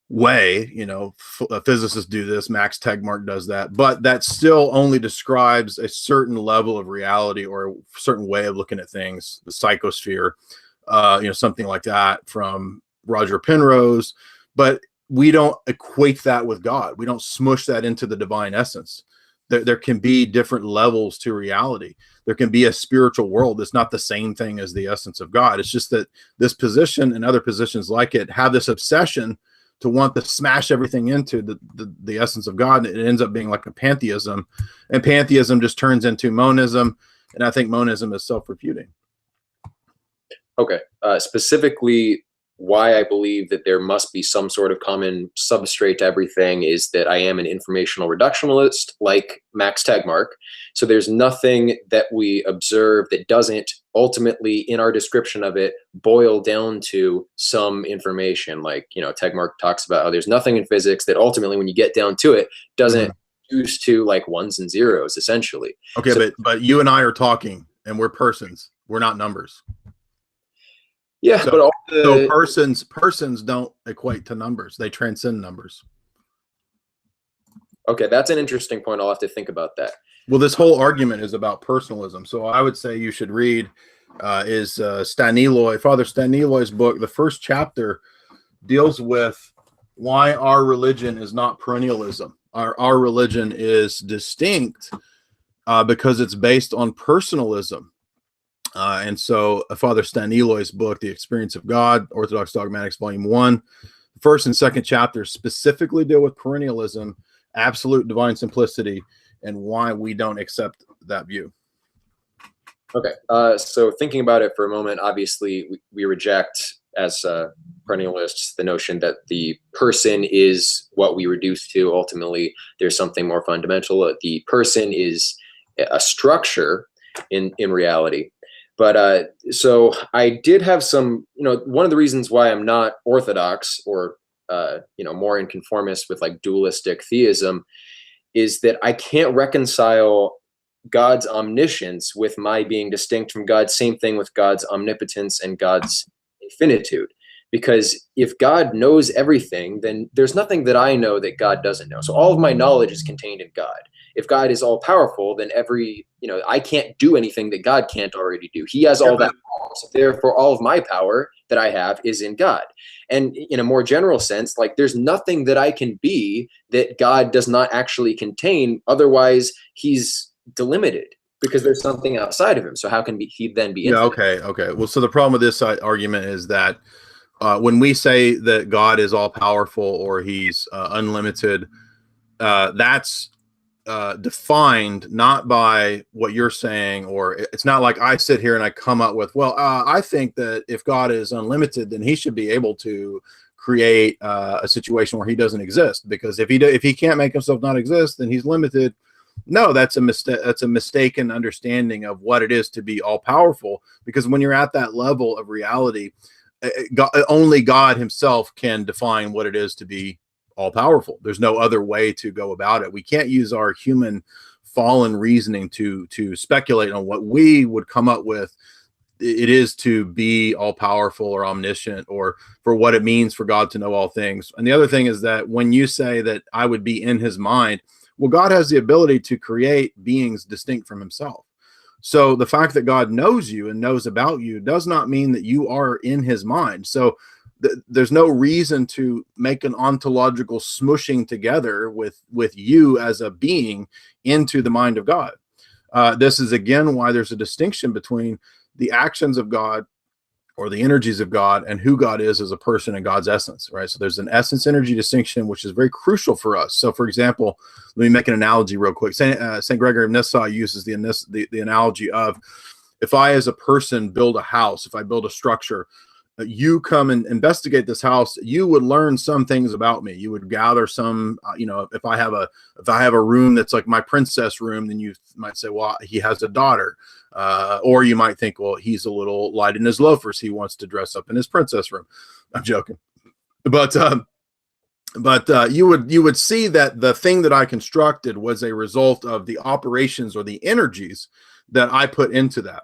[SPEAKER 2] way. You know, physicists do this, Max Tegmark does that, but that still only describes a certain level of reality or a certain way of looking at things, the psychosphere, something like that from Roger Penrose. But we don't equate that with God. We don't smush that into the divine essence. There can be different levels to reality. There can be a spiritual world that's not the same thing as the essence of God. It's just that this position and other positions like it have this obsession to want to smash everything into the essence of God. And it ends up being like a pantheism, and pantheism just turns into monism. And I think monism is self-refuting.
[SPEAKER 1] Okay. Specifically, why I believe that there must be some sort of common substrate to everything is that I am an informational reductionist like Max Tegmark. So there's nothing that we observe that doesn't ultimately, in our description of it, boil down to some information. Like, Tegmark talks about how there's nothing in physics that ultimately, when you get down to it, doesn't reduce to like ones and zeros, essentially.
[SPEAKER 2] Okay, so, but you and I are talking, and we're persons. We're not numbers.
[SPEAKER 1] Yeah, so,
[SPEAKER 2] so persons don't equate to numbers. They transcend numbers.
[SPEAKER 1] Okay, that's an interesting point. I'll have to think about that.
[SPEAKER 2] Well, this whole argument is about personalism. So I would say you should read Staniloy, Father Staniloy's book. The first chapter deals with why our religion is not perennialism. Our religion is distinct because it's based on personalism. And so Father Staniloy's book, The Experience of God, Orthodox Dogmatics, Volume 1, the first and second chapters specifically deal with perennialism, absolute divine simplicity, and why we don't accept that view.
[SPEAKER 1] Okay. So thinking about it for a moment, obviously we reject as perennialists the notion that the person is what we reduce to. Ultimately, there's something more fundamental. The person is a structure in reality. But so I did have some, one of the reasons why I'm not Orthodox or, more in conformist with like dualistic theism is that I can't reconcile God's omniscience with my being distinct from God. Same thing with God's omnipotence and God's infinitude. Because if God knows everything, then there's nothing that I know that God doesn't know. So all of my knowledge is contained in God. If God is all powerful, then I can't do anything that God can't already do. He has all that power. So therefore, all of my power that I have is in God. And in a more general sense, like there's nothing that I can be that God does not actually contain. Otherwise, he's delimited because there's something outside of him. So how can he then be infinite?
[SPEAKER 2] Yeah, okay. Well, so the problem with this argument is that when we say that God is all powerful or he's unlimited, that's defined not by what you're saying, or it's not like I sit here and I come up with, well, I think that if God is unlimited, then he should be able to create a situation where he doesn't exist, because if he can't make himself not exist, then he's limited. No, that's a mistake. That's a mistaken understanding of what it is to be all powerful, because when you're at that level of reality, only God himself can define what it is to be all powerful. There's no other way to go about it. We can't use our human fallen reasoning to speculate on what we would come up with it is to be all powerful or omniscient, or for what it means for God to know all things. And the other thing is that when you say that I would be in his mind, well, God has the ability to create beings distinct from himself. So the fact that God knows you and knows about you does not mean that you are in his mind. So there's no reason to make an ontological smushing together with you as a being into the mind of God. This is again why there's a distinction between the actions of God or the energies of God and who God is as a person and God's essence, right? So there's an essence energy distinction, which is very crucial for us. So for example, let me make an analogy real quick. Saint Gregory of Nyssa uses the analogy of, if I as a person build a house, if I build a structure, you come and investigate this house, you would learn some things about me. You would gather some, if I have a room that's like my princess room, then you might say, well, he has a daughter. Or you might think, well, he's a little light in his loafers. He wants to dress up in his princess room. I'm joking. But you would see that the thing that I constructed was a result of the operations or the energies that I put into that.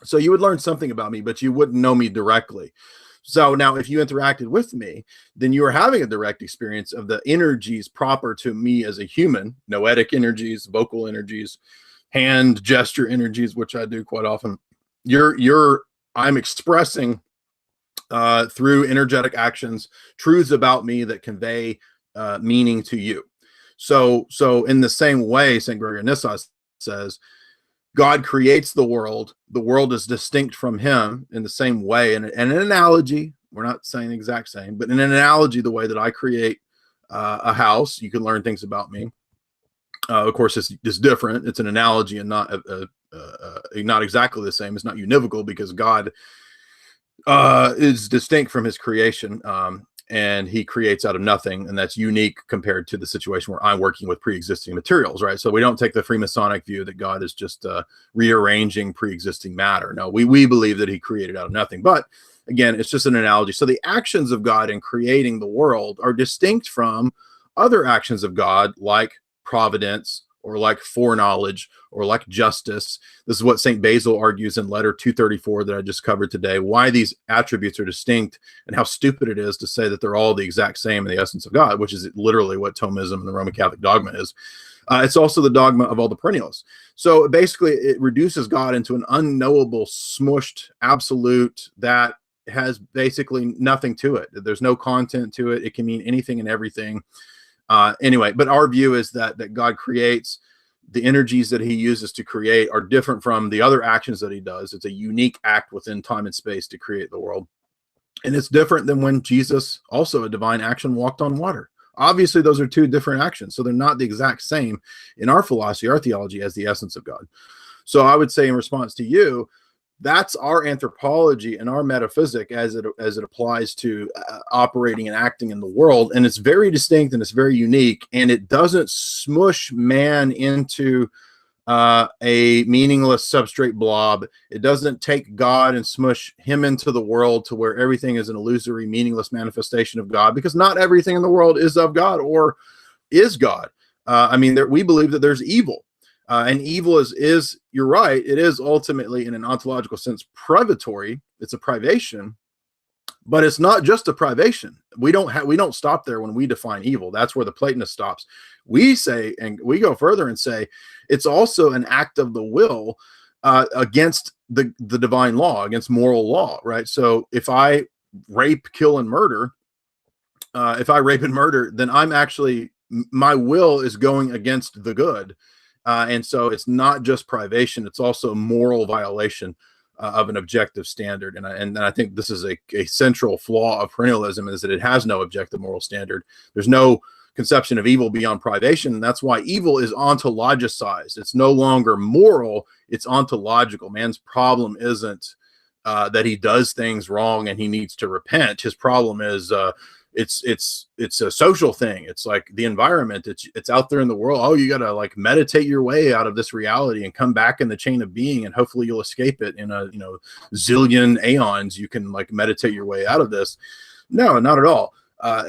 [SPEAKER 2] So you would learn something about me, but you wouldn't know me directly. So now if you interacted with me, then you are having a direct experience of the energies proper to me as a human, noetic energies, vocal energies, hand gesture energies, which I do quite often. I'm expressing through energetic actions truths about me that convey meaning to you. So in the same way, St. Gregory of Nyssa says, God creates the world is distinct from him in the same way. And an analogy, we're not saying the exact same, but in an analogy, the way that I create a house, you can learn things about me. Of course, it's different. It's an analogy and not exactly the same. It's not univocal, because God is distinct from his creation. And he creates out of nothing, and that's unique compared to the situation where I'm working with pre-existing materials, right? So we don't take the Freemasonic view that God is just rearranging pre-existing matter. No, we believe that he created out of nothing. But again, it's just an analogy. So the actions of God in creating the world are distinct from other actions of God, like providence, or like foreknowledge, or like justice. This is what St. Basil argues in letter 234 that I just covered today, why these attributes are distinct and how stupid it is to say that they're all the exact same in the essence of God, which is literally what Thomism and the Roman Catholic dogma is. It's also the dogma of all the perennialists. So basically it reduces God into an unknowable, smushed absolute that has basically nothing to it. There's no content to it. It can mean anything and everything. Anyway, but our view is that God creates. The energies that he uses to create are different from the other actions that he does. It's a unique act within time and space to create the world. And it's different than when Jesus, also a divine action, walked on water. Obviously, those are two different actions. So they're not the exact same in our philosophy, our theology, as the essence of God. So I would say, in response to you, that's our anthropology and our metaphysic as it applies to operating and acting in the world. And it's very distinct and it's very unique, and it doesn't smush man into a meaningless substrate blob. It doesn't take God and smush him into the world to where everything is an illusory, meaningless manifestation of God, because not everything in the world is of God or is God. We believe that there's evil. And evil is, you're right, it is ultimately, in an ontological sense, privatory. It's a privation, but it's not just a privation. We don't stop there when we define evil. That's where the Platonist stops. We say, and we go further and say, it's also an act of the will against the divine law, against moral law, right? So if I rape, kill, and murder, then I'm actually, my will is going against the good. And so it's not just privation, it's also a moral violation of an objective standard. And I think this is a central flaw of perennialism, is that it has no objective moral standard. There's no conception of evil beyond privation. And that's why evil is ontologicized. It's no longer moral, it's ontological. Man's problem isn't that he does things wrong and he needs to repent. His problem is it's a social thing. It's like the environment. It's out there in the world. Oh, you gotta like meditate your way out of this reality and come back in the chain of being, and hopefully you'll escape it in a zillion aeons. You can like meditate your way out of this. No, not at all.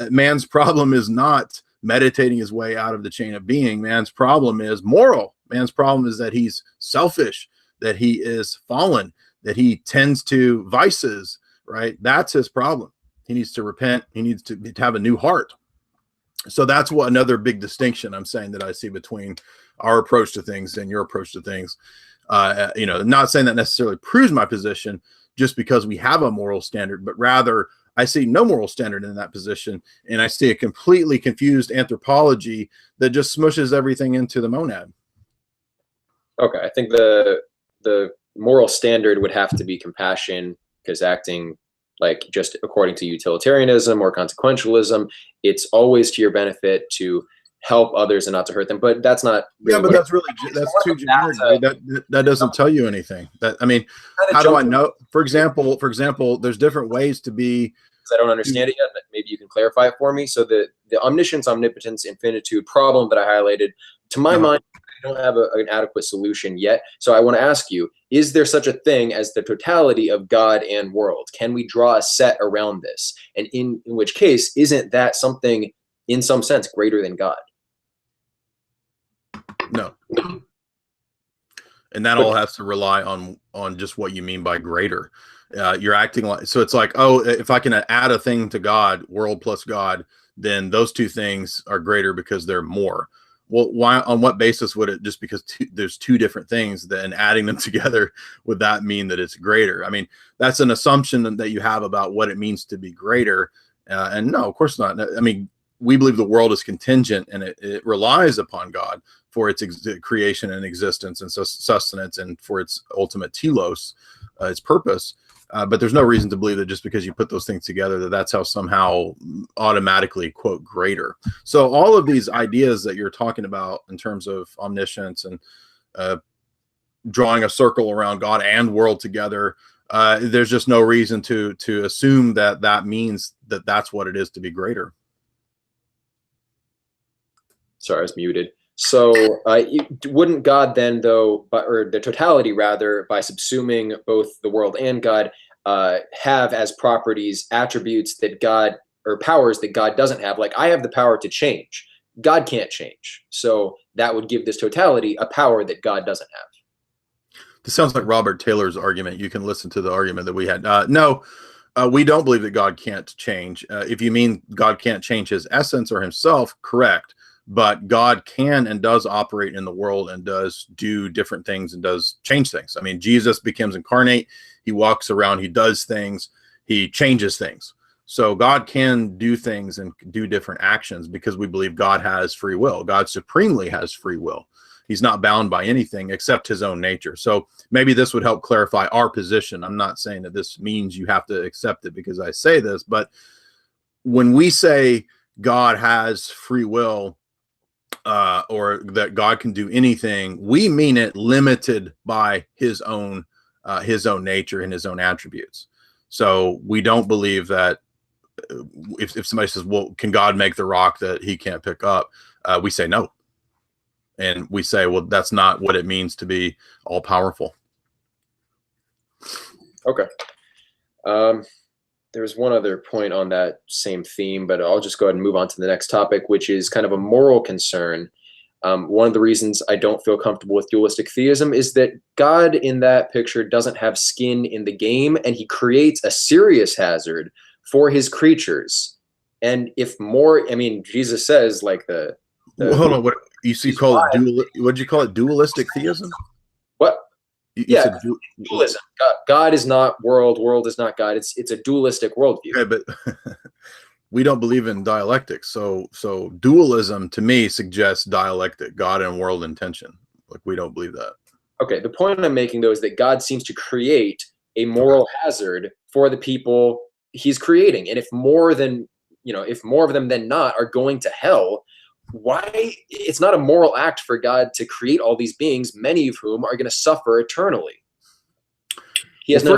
[SPEAKER 2] Man's problem is not meditating his way out of the chain of being. Man's problem is moral. Man's problem is that he's selfish, that he is fallen, that he tends to vices, right? That's his problem. He needs to repent. He needs to have a new heart. So that's what another big distinction I'm saying that I see between our approach to things and your approach to things. Not saying that necessarily proves my position just because we have a moral standard, but rather I see no moral standard in that position. And I see a completely confused anthropology that just smushes everything into the monad.
[SPEAKER 1] Okay. I think the moral standard would have to be compassion, because acting like just according to utilitarianism or consequentialism, it's always to your benefit to help others and not to hurt them. But that's not really,
[SPEAKER 2] but that's too generic. That doesn't tell you anything. How do I know? For example, there's different ways to be.
[SPEAKER 1] I don't understand it yet, but maybe you can clarify it for me. So the omniscience, omnipotence, infinitude problem that I highlighted, to my mind, I don't have an adequate solution yet. So I want to ask you, is there such a thing as the totality of God and world? Can we draw a set around this? And in which case, isn't that something in some sense greater than God?
[SPEAKER 2] No. And that all has to rely on just what you mean by greater. You're acting like, so it's like, oh, if I can add a thing to God, world plus God, then those two things are greater because they're more. Well, why? On what basis would it? Just because there's two different things, then adding them together, would that mean that it's greater? I mean, that's an assumption that you have about what it means to be greater. And no, of course not. I mean, we believe the world is contingent and it relies upon God for its creation and existence and sustenance, and for its ultimate telos, its purpose. But there's no reason to believe that just because you put those things together, that's how somehow automatically, quote, greater. So all of these ideas that you're talking about in terms of omniscience and drawing a circle around God and world together, there's just no reason to assume that means that that's what it is to be greater. Sorry, I was muted.
[SPEAKER 1] So wouldn't God then, though, or the totality rather, by subsuming both the world and God, have as properties attributes that God, or powers that God doesn't have? Like I have the power to change. God can't change. So that would give this totality a power that God doesn't have.
[SPEAKER 2] This sounds like Robert Taylor's argument. You can listen to the argument that we had. No, we don't believe that God can't change. If you mean God can't change his essence or himself, correct. But God can and does operate in the world and does do different things and does change things. I mean, Jesus becomes incarnate. He walks around. He does things. He changes things. So God can do things and do different actions because we believe God has free will. God supremely has free will. He's not bound by anything except his own nature. So maybe this would help clarify our position. I'm not saying that this means you have to accept it because I say this, but when we say God has free will, or that God can do anything, we mean it limited by his own nature and his own attributes. So we don't believe that if somebody says, well, can God make the rock that he can't pick up? We say no. And we say, well, that's not what it means to be all powerful.
[SPEAKER 1] Okay. There's one other point on that same theme, but I'll just go ahead and move on to the next topic, which is kind of a moral concern. One of the reasons I don't feel comfortable with dualistic theism is that God in that picture doesn't have skin in the game, and he creates a serious hazard for his creatures. And if more, I mean, Jesus says like the
[SPEAKER 2] hold on, what you see call it what'd you call it? Dualistic theism?
[SPEAKER 1] What?
[SPEAKER 2] You said
[SPEAKER 1] dualism. God is not world. World is not God. It's a dualistic worldview.
[SPEAKER 2] Okay, but we don't believe in dialectics. So dualism to me suggests dialectic, God and world in tension. Like we don't believe that.
[SPEAKER 1] Okay, the point I'm making though is that God seems to create a moral hazard for the people he's creating, and if more of them than not are going to hell, why it's not a moral act for God to create all these beings, many of whom are going to suffer eternally. He has
[SPEAKER 2] Well,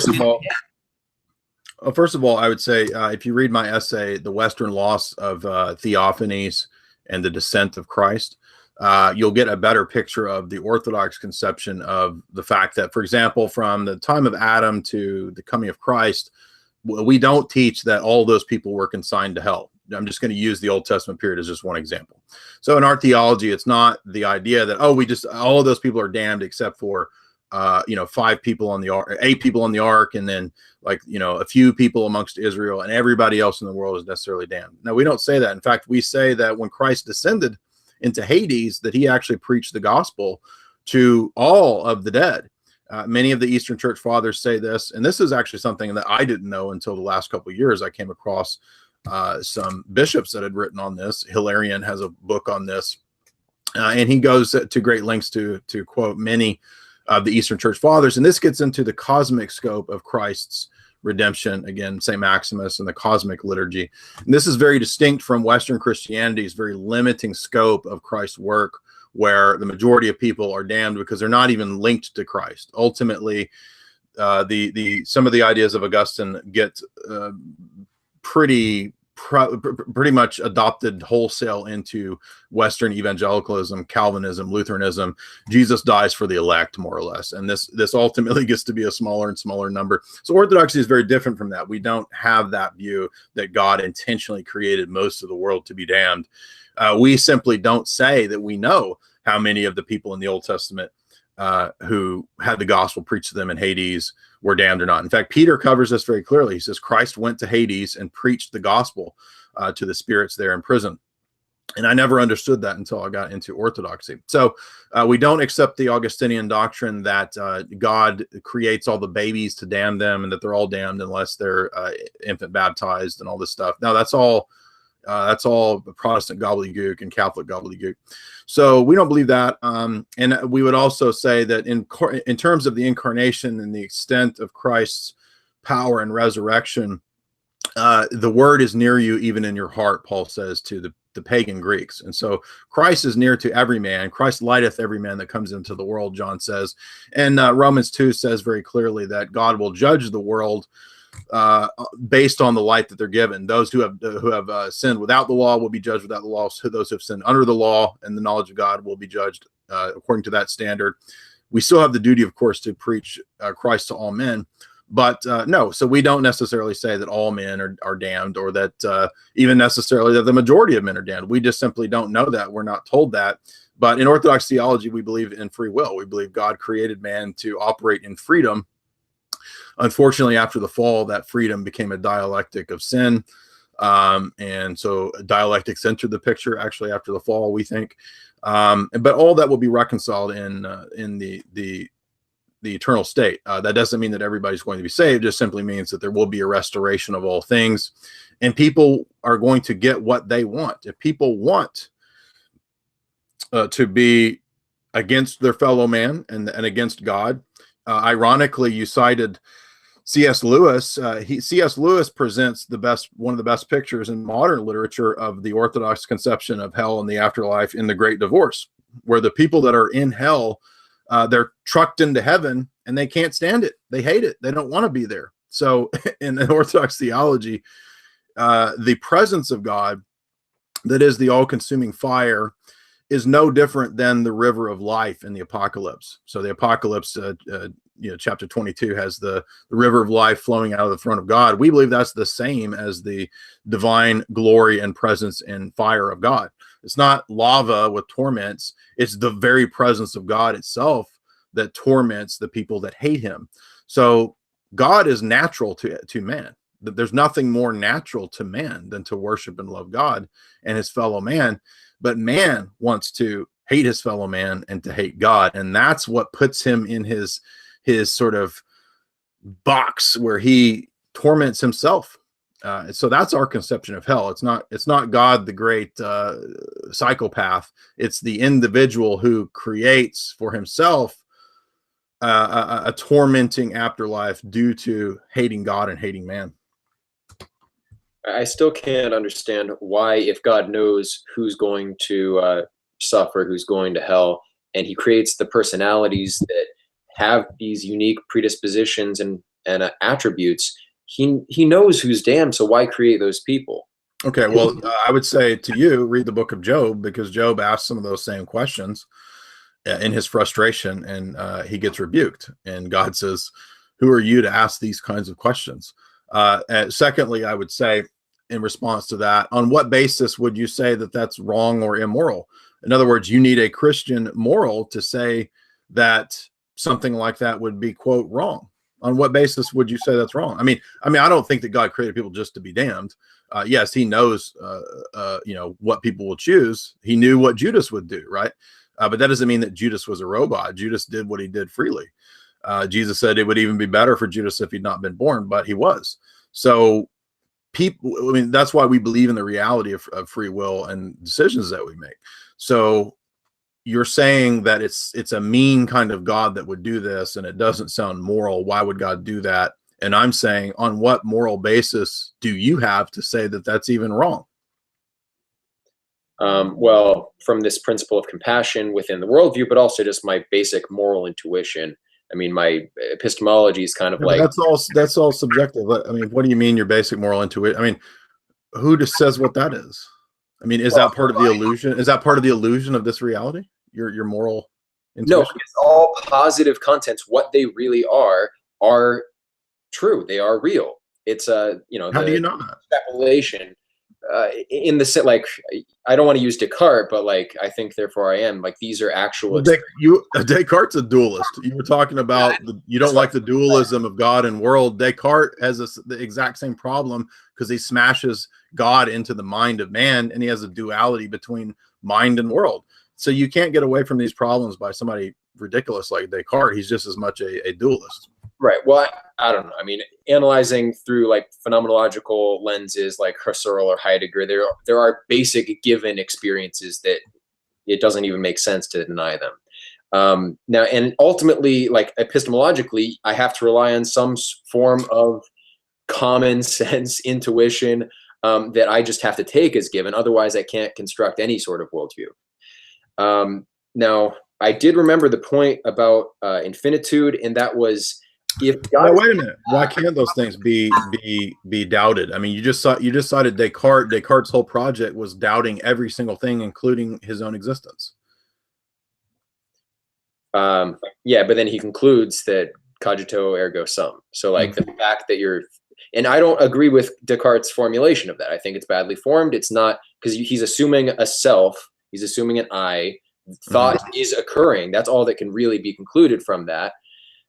[SPEAKER 1] no
[SPEAKER 2] first of all, I would say if you read my essay, The Western Loss of Theophanies and the Descent of Christ, you'll get a better picture of the Orthodox conception of the fact that, for example, from the time of Adam to the coming of Christ, we don't teach that all those people were consigned to hell. I'm just going to use the Old Testament period as just one example. So in our theology, it's not the idea that, oh, all of those people are damned except for 5 people on the ark, 8 people on the ark, and then a few people amongst Israel, and everybody else in the world is necessarily damned. No, we don't say that. In fact, we say that when Christ descended into Hades, that he actually preached the gospel to all of the dead. Many of the Eastern Church Fathers say this, and this is actually something that I didn't know until the last couple of years. I came across some bishops that had written on this. Hilarion has a book on this, and he goes to great lengths to quote many of the Eastern Church Fathers, and this gets into the cosmic scope of Christ's redemption. Again, St. Maximus and the cosmic liturgy. And this is very distinct from Western Christianity's very limiting scope of Christ's work, where the majority of people are damned because they're not even linked to Christ. Ultimately, some of the ideas of Augustine get pretty much adopted wholesale into Western evangelicalism, Calvinism, Lutheranism. Jesus dies for the elect, more or less, and this ultimately gets to be a smaller and smaller number. So Orthodoxy is very different from that. We don't have that view that God intentionally created most of the world to be damned. We simply don't say that we know how many of the people in the Old Testament who had the gospel preached to them in Hades were damned or not. In fact, Peter covers this very clearly. He says Christ went to Hades and preached the gospel to the spirits there in prison. And I never understood that until I got into Orthodoxy. So we don't accept the Augustinian doctrine that God creates all the babies to damn them and that they're all damned unless they're infant baptized and all this stuff. Now, that's all Protestant gobbledygook and Catholic gobbledygook. So we don't believe that. And we would also say that in terms of the incarnation and the extent of Christ's power and resurrection, the word is near you, even in your heart, Paul says to the pagan Greeks. And so Christ is near to every man. Christ lighteth every man that comes into the world, John says. And Romans 2 says very clearly that God will judge the world based on the light that they're given. Those who have sinned without the law will be judged without the law. So those who have sinned under the law and the knowledge of God will be judged according to that standard. We still have the duty, of course, to preach Christ to all men. But no, so we don't necessarily say that all men are damned, or that even necessarily that the majority of men are damned. We just simply don't know that. We're not told that. But in Orthodox theology, we believe in free will. We believe God created man to operate in freedom. Unfortunately, after the fall, that freedom became a dialectic of sin. And so dialectics entered the picture actually after the fall, we think. But all that will be reconciled in the eternal state. That doesn't mean that everybody's going to be saved. It just simply means that there will be a restoration of all things, and people are going to get what they want. If people want to be against their fellow man and against God, ironically, you cited C.S. Lewis. C.S. Lewis presents one of the best pictures in modern literature of the Orthodox conception of hell and the afterlife in The Great Divorce, where the people that are in hell, they're trucked into heaven and they can't stand it. They hate it. They don't want to be there. So in Orthodox theology, the presence of God, that is the all-consuming fire, is no different than the river of life in the Apocalypse. So the Apocalypse, chapter 22 has the river of life flowing out of the throne of God. We believe that's the same as the divine glory and presence and fire of God. It's not lava with torments. It's the very presence of God itself that torments the people that hate him. So God is natural to man. There's nothing more natural to man than to worship and love God and his fellow man. But man wants to hate his fellow man and to hate God. And that's what puts him in his sort of box where he torments himself. So that's our conception of hell. It's not God, the great psychopath. It's the individual who creates for himself a tormenting afterlife due to hating God and hating man.
[SPEAKER 1] I still can't understand why, if God knows who's going to suffer, who's going to hell, and he creates the personalities that have these unique predispositions and attributes, he knows who's damned, so why create those people?
[SPEAKER 2] Okay, well, I would say to you, read the book of Job, because Job asked some of those same questions in his frustration, and he gets rebuked. And God says, who are you to ask these kinds of questions? And secondly, I would say, in response to that, on what basis would you say that that's wrong or immoral? In other words, you need a Christian moral to say that something like that would be, quote, wrong. On what basis would you say that's wrong? I mean, I don't think that God created people just to be damned. Yes, he knows, what people will choose. He knew what Judas would do, right? But that doesn't mean that Judas was a robot. Judas did what he did freely. Jesus said it would even be better for Judas if he'd not been born, but he was. So that's why we believe in the reality of free will and decisions that we make. So you're saying that it's a mean kind of God that would do this, and it doesn't sound moral. Why would God do that? And I'm saying, on what moral basis do you have to say that that's even wrong?
[SPEAKER 1] Well, from this principle of compassion within the worldview, but also just my basic moral intuition. I mean, my epistemology is kind of like,
[SPEAKER 2] that's all subjective. I mean, what do you mean your basic moral intuition? I mean, who just says what that is? I mean, is that part of the illusion? Is that part of the illusion of this reality? Your moral intuition?
[SPEAKER 1] No, it's all positive contents. What they really are true. They are real. It's
[SPEAKER 2] how do you know that?
[SPEAKER 1] Extrapolation. In the like, I don't want to use Descartes, but like, I think therefore I am. Like, these are actual.
[SPEAKER 2] Descartes a dualist. You were talking about you don't like the dualism of God and world. Descartes has the exact same problem, because he smashes God into the mind of man, and he has a duality between mind and world. So you can't get away from these problems by somebody ridiculous like Descartes. He's just as much a dualist.
[SPEAKER 1] Right. Well, I don't know. I mean, analyzing through like phenomenological lenses like Husserl or Heidegger, there are basic given experiences that it doesn't even make sense to deny them. Now, and ultimately, like epistemologically, I have to rely on some form of common sense intuition that I just have to take as given. Otherwise, I can't construct any sort of worldview. Now, I did remember the point about infinitude, and that was, if God.
[SPEAKER 2] Now, wait a minute. Why can't those things be doubted? I mean, you just cited Descartes. Descartes' whole project was doubting every single thing, including his own existence.
[SPEAKER 1] Yeah, but then he concludes that cogito ergo sum. So, like, the fact that and I don't agree with Descartes' formulation of that. I think it's badly formed. It's not, because he's assuming a self. He's assuming an I. Thought is occurring. That's all that can really be concluded from that.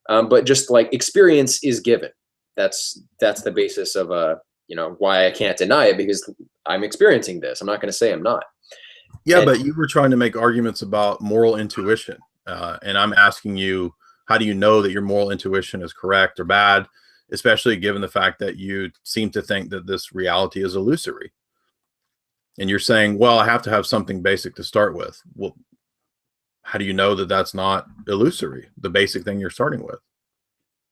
[SPEAKER 1] But just like experience is given. That's the basis of why I can't deny it, because I'm experiencing this. I'm not going to say I'm not.
[SPEAKER 2] Yeah, but you were trying to make arguments about moral intuition, and I'm asking you, how do you know that your moral intuition is correct or bad, especially given the fact that you seem to think that this reality is illusory? And you're saying, well, I have to have something basic to start with. Well, how do you know that that's not illusory, the basic thing you're starting with?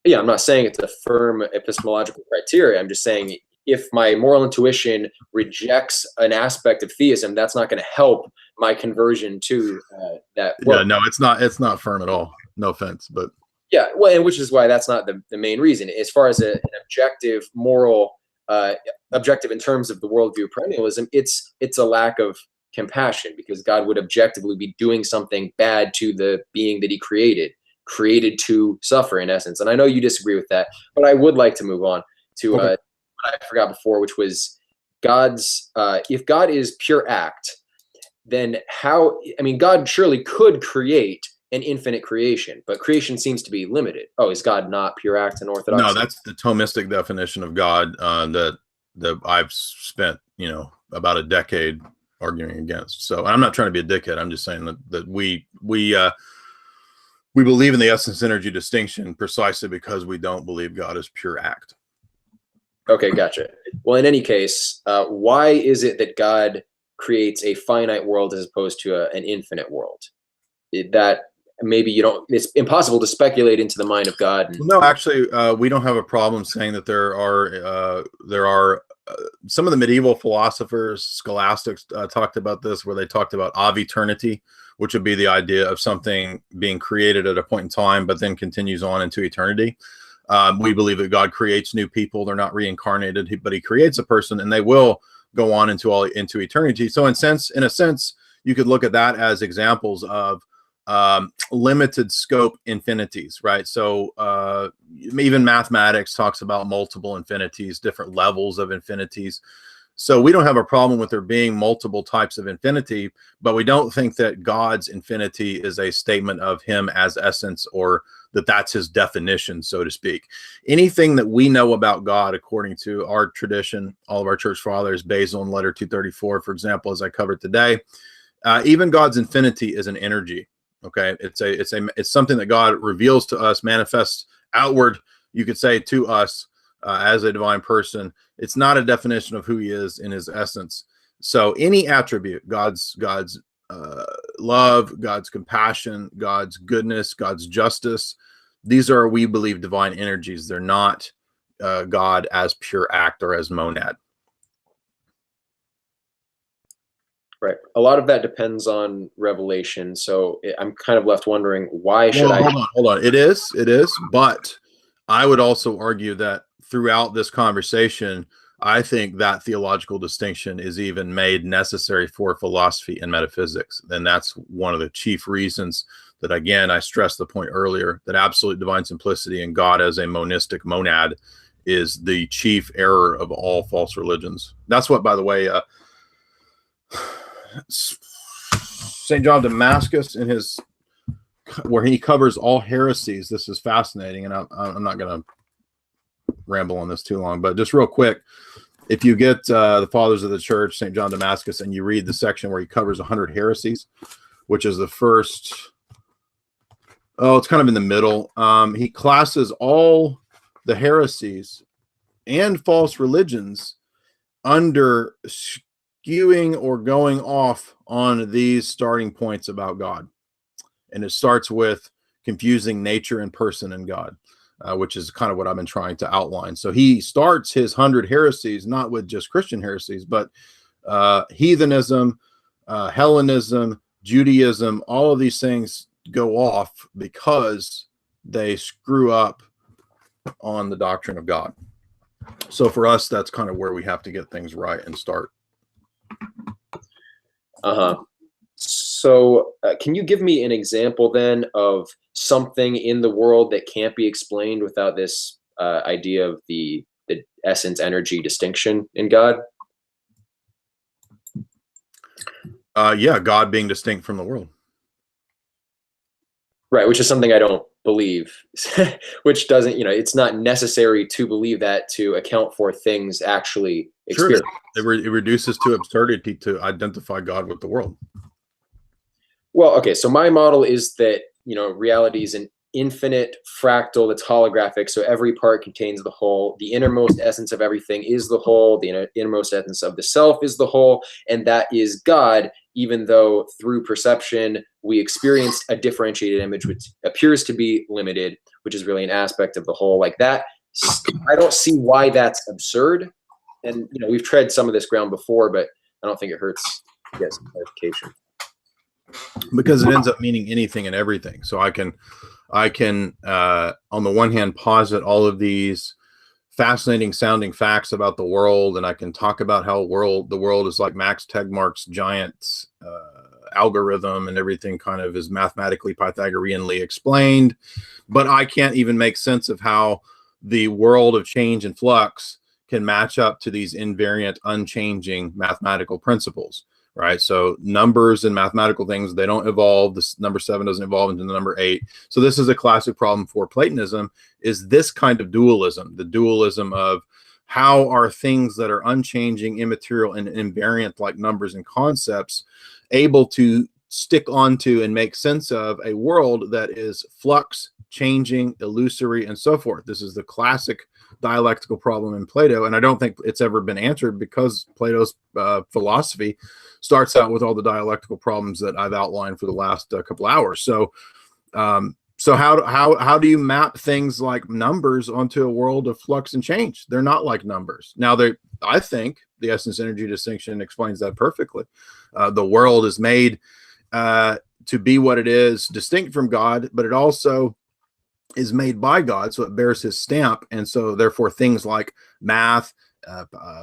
[SPEAKER 1] Yeah, I'm not saying it's a firm epistemological criteria. I'm just saying, if my moral intuition rejects an aspect of theism, that's not going to help my conversion to that work.
[SPEAKER 2] Yeah, no, it's not firm at all. No offense, but
[SPEAKER 1] yeah, well, and which is why that's not the main reason. As far as an objective moral, objective in terms of the worldview of perennialism, it's a lack of compassion, because God would objectively be doing something bad to the being that he created to suffer, in essence. And I know you disagree with that, but I would like to move on to what I forgot before, which was God's, if God is pure act, then God surely could create an infinite creation, but creation seems to be limited. Oh, is God not pure act in Orthodox?
[SPEAKER 2] No, that's the Thomistic definition of God that I've spent, about a decade arguing against. So I'm not trying to be a dickhead. I'm just saying that we believe in the essence energy distinction precisely because we don't believe God is pure act.
[SPEAKER 1] Okay, gotcha. Well, in any case, why is it that God creates a finite world as opposed to an infinite world? That maybe it's impossible to speculate into the mind of God.
[SPEAKER 2] No, actually, we don't have a problem saying that there are some of the medieval philosophers, scholastics, talked about this, where they talked about of eternity, which would be the idea of something being created at a point in time, but then continues on into eternity. We believe that God creates new people. They're not reincarnated, but he creates a person and they will go on into eternity. So in a sense, you could look at that as examples of limited scope infinities, right? So even mathematics talks about multiple infinities, different levels of infinities. So we don't have a problem with there being multiple types of infinity, but we don't think that God's infinity is a statement of him as essence, or that that's his definition, so to speak. Anything that we know about God, according to our tradition, all of our church fathers, Basil in letter 234, for example, as I covered today, even God's infinity is an energy. Okay, it's something that God reveals to us, manifests outward, you could say, to us as a divine person. It's not a definition of who he is in his essence. So any attribute, God's love, God's compassion, God's goodness, God's justice, these are, we believe, divine energies. They're not God as pure act or as monad.
[SPEAKER 1] Right. A lot of that depends on revelation. So I'm kind of left wondering, why should I?
[SPEAKER 2] Hold on. It is. But I would also argue that throughout this conversation, I think that theological distinction is even made necessary for philosophy and metaphysics. And that's one of the chief reasons that, again, I stressed the point earlier, that absolute divine simplicity and God as a monistic monad is the chief error of all false religions. That's what, by the way, St. John of Damascus, in his, where he covers all heresies. This is fascinating, and I'm not going to ramble on this too long, but just real quick, if you get the Fathers of the Church, St. John of Damascus, and you read the section where he covers 100 heresies, which is the first, it's kind of in the middle. He classes all the heresies and false religions under skewing or going off on these starting points about God. And it starts with confusing nature and person and God, which is kind of what I've been trying to outline. So he starts his 100 heresies, not with just Christian heresies, but heathenism, Hellenism, Judaism, all of these things go off because they screw up on the doctrine of God. So for us, that's kind of where we have to get things right and start.
[SPEAKER 1] So can you give me an example then of something in the world that can't be explained without this idea of the essence energy distinction in God?
[SPEAKER 2] Yeah, God being distinct from the world. Right,
[SPEAKER 1] which is something I don't believe, which doesn't, it's not necessary to believe that to account for things actually experienced.
[SPEAKER 2] Sure, it reduces to absurdity to identify God with the world.
[SPEAKER 1] Well, okay, so my model is that, reality is an infinite fractal that's holographic, so every part contains the whole. The innermost essence of everything is the whole. The innermost essence of the self is the whole, and that is God, even though through perception we experienced a differentiated image which appears to be limited, which is really an aspect of the whole. Like that, I don't see why that's absurd. And we've tread some of this ground before, but I don't think it hurts to get some clarification.
[SPEAKER 2] Because it ends up meaning anything and everything. So I can on the one hand posit all of these fascinating sounding facts about the world, and I can talk about how the world is like Max Tegmark's giant algorithm, and everything kind of is mathematically Pythagoreanly explained, but I can't even make sense of how the world of change and flux can match up to these invariant, unchanging mathematical principles. Right. So numbers and mathematical things, they don't evolve. This number 7 doesn't evolve into the number 8. So this is a classic problem for Platonism, is this kind of dualism, the dualism of how are things that are unchanging, immaterial, and invariant like numbers and concepts able to stick onto and make sense of a world that is flux, changing, illusory, and so forth. This is the classic dialectical problem in Plato, and I don't think it's ever been answered, because Plato's philosophy starts out with all the dialectical problems that I've outlined for the last couple hours. So So how do you map things like numbers onto a world of flux and change? They're not like numbers. Now, I think the essence energy distinction explains that perfectly. The world is made to be what it is, distinct from God, but it also is made by God, so it bears his stamp. And so therefore things like math,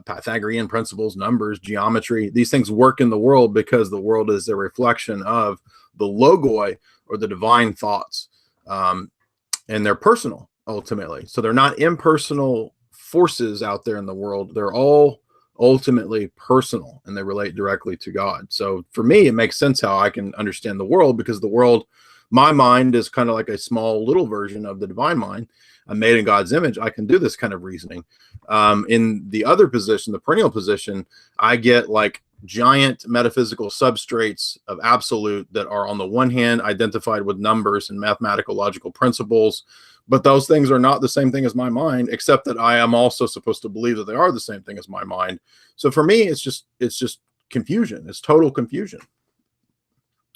[SPEAKER 2] Pythagorean principles, numbers, geometry, these things work in the world because the world is a reflection of the logoi, or the divine thoughts. And they're personal ultimately. So they're not impersonal forces out there in the world. They're all ultimately personal, and they relate directly to God. So for me, it makes sense how I can understand the world, because the world, my mind is kind of like a small little version of the divine mind. I'm made in God's image. I can do this kind of reasoning. In the other position, the perennial position, I get like giant metaphysical substrates of absolute that are on the one hand identified with numbers and mathematical logical principles, but those things are not the same thing as my mind, except that I am also supposed to believe that they are the same thing as my mind. So for me, it's just confusion. It's total confusion.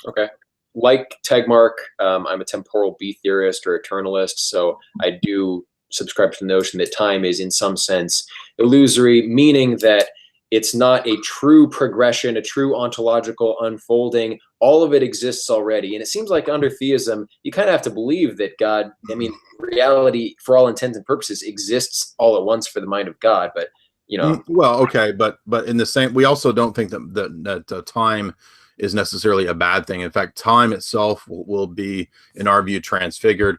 [SPEAKER 1] Okay. Like Tegmark, I'm a temporal B theorist or eternalist, so I do subscribe to the notion that time is in some sense illusory, meaning that it's not a true progression, a true ontological unfolding. All of it exists already. And it seems like under theism, you kind of have to believe that God, I mean, reality, for all intents and purposes, exists all at once for the mind of God. But, you know.
[SPEAKER 2] Well, okay. But in the same, we also don't think that time is necessarily a bad thing. In fact, time itself will be, in our view, transfigured.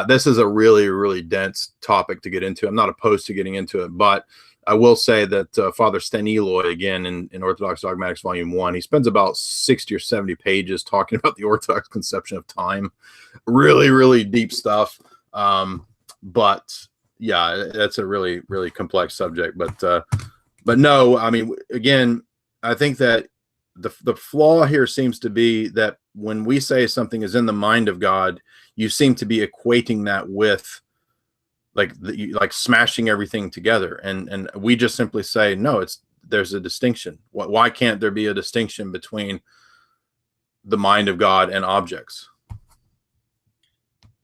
[SPEAKER 2] This is a really, really dense topic to get into. I'm not opposed to getting into it, but I will say that Father Sten Eloy, again, in Orthodox Dogmatics Volume 1, he spends about 60 or 70 pages talking about the Orthodox conception of time. Really, really deep stuff. But yeah, that's a really, really complex subject. But no, I mean, again, I think that the flaw here seems to be that when we say something is in the mind of God, you seem to be equating that with like smashing everything together, and we just simply say no. There's a distinction. Why can't there be a distinction between the mind of God and objects?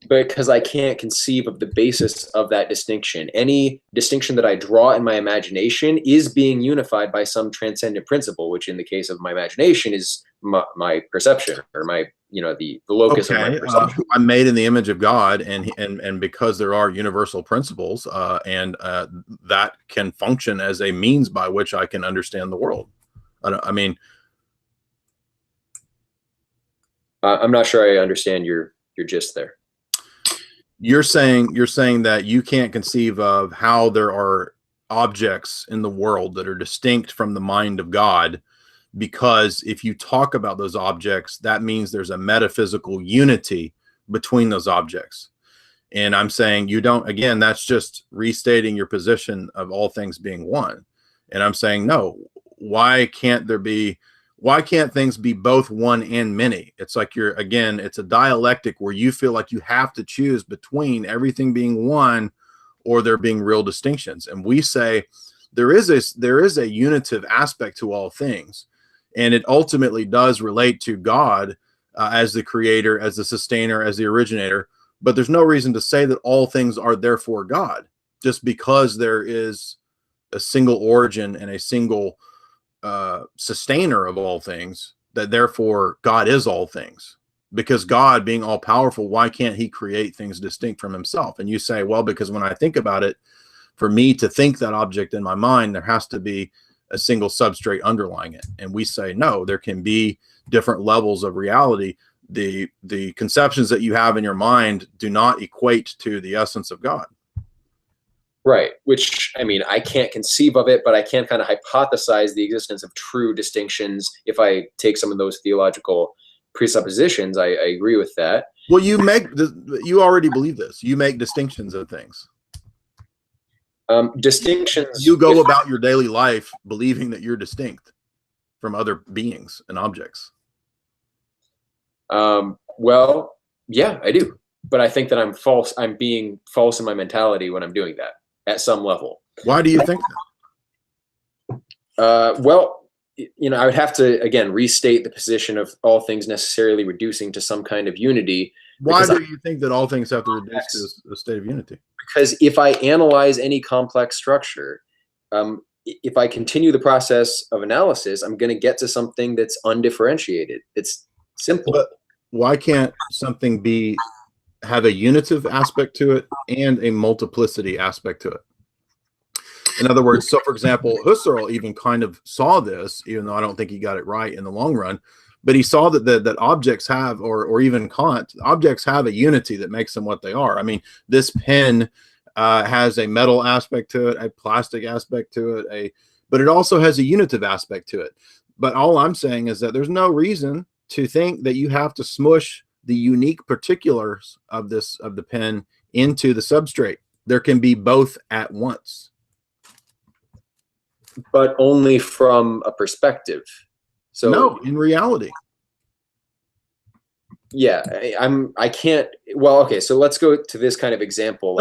[SPEAKER 1] Because I can't conceive of the basis of that distinction. Any distinction that I draw in my imagination is being unified by some transcendent principle, which in the case of my imagination is my perception, or my, the locus of my perception.
[SPEAKER 2] I'm made in the image of God, and because there are universal principles, and that can function as a means by which I can understand the world. I'm
[SPEAKER 1] not sure I understand your gist there.
[SPEAKER 2] You're saying that you can't conceive of how there are objects in the world that are distinct from the mind of God, because if you talk about those objects, that means there's a metaphysical unity between those objects. And I'm saying you don't. Again, that's just restating your position of all things being one. And I'm saying, no, why can't things be both one and many? It's like it's a dialectic where you feel like you have to choose between everything being one or there being real distinctions. And we say there is a unitive aspect to all things. And it ultimately does relate to God as the creator, as the sustainer, as the originator. But there's no reason to say that all things are therefore God, just because there is a single origin and a single sustainer of all things, that therefore God is all things. Because God, being all powerful, why can't he create things distinct from himself? And you say, well, because when I think about it, for me to think that object in my mind, there has to be a single substrate underlying it. And we say, no, there can be different levels of reality. The conceptions that you have in your mind do not equate to the essence of God.
[SPEAKER 1] Right. Which, I mean, I can't conceive of it, but I can kind of hypothesize the existence of true distinctions. If I take some of those theological presuppositions, I agree with that.
[SPEAKER 2] Well, you already believe this. You make distinctions of things.
[SPEAKER 1] Distinctions.
[SPEAKER 2] You go about your daily life believing that you're distinct from other beings and objects.
[SPEAKER 1] Well, yeah, I do. But I think that I'm false. I'm being false in my mentality when I'm doing that at some level.
[SPEAKER 2] Why do you think
[SPEAKER 1] that? Well, I would have to, again, restate the position of all things necessarily reducing to some kind of unity.
[SPEAKER 2] Why do you think that all things have to reduce to a state of unity?
[SPEAKER 1] Because if I analyze any complex structure, if I continue the process of analysis, I'm going to get to something that's undifferentiated. It's simple.
[SPEAKER 2] But why can't something have a unitive aspect to it and a multiplicity aspect to it? In other words, so for example, Husserl even kind of saw this, even though I don't think he got it right in the long run, but he saw that objects have, or even Kant, objects have a unity that makes them what they are. I mean, this pen has a metal aspect to it, a plastic aspect to it, but it also has a unitive aspect to it. But all I'm saying is that there's no reason to think that you have to smush the unique particulars of the pen into the substrate. There can be both at once.
[SPEAKER 1] But only from a perspective. So
[SPEAKER 2] no, in reality.
[SPEAKER 1] Yeah, I can't. Well, okay, so let's go to this kind of example.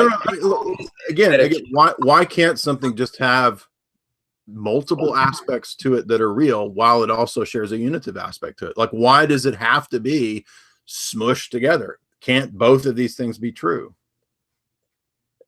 [SPEAKER 2] Again, why can't something just have multiple aspects to it that are real while it also shares a unitive aspect to it? Like, why does it have to be smushed together? Can't both of these things be true?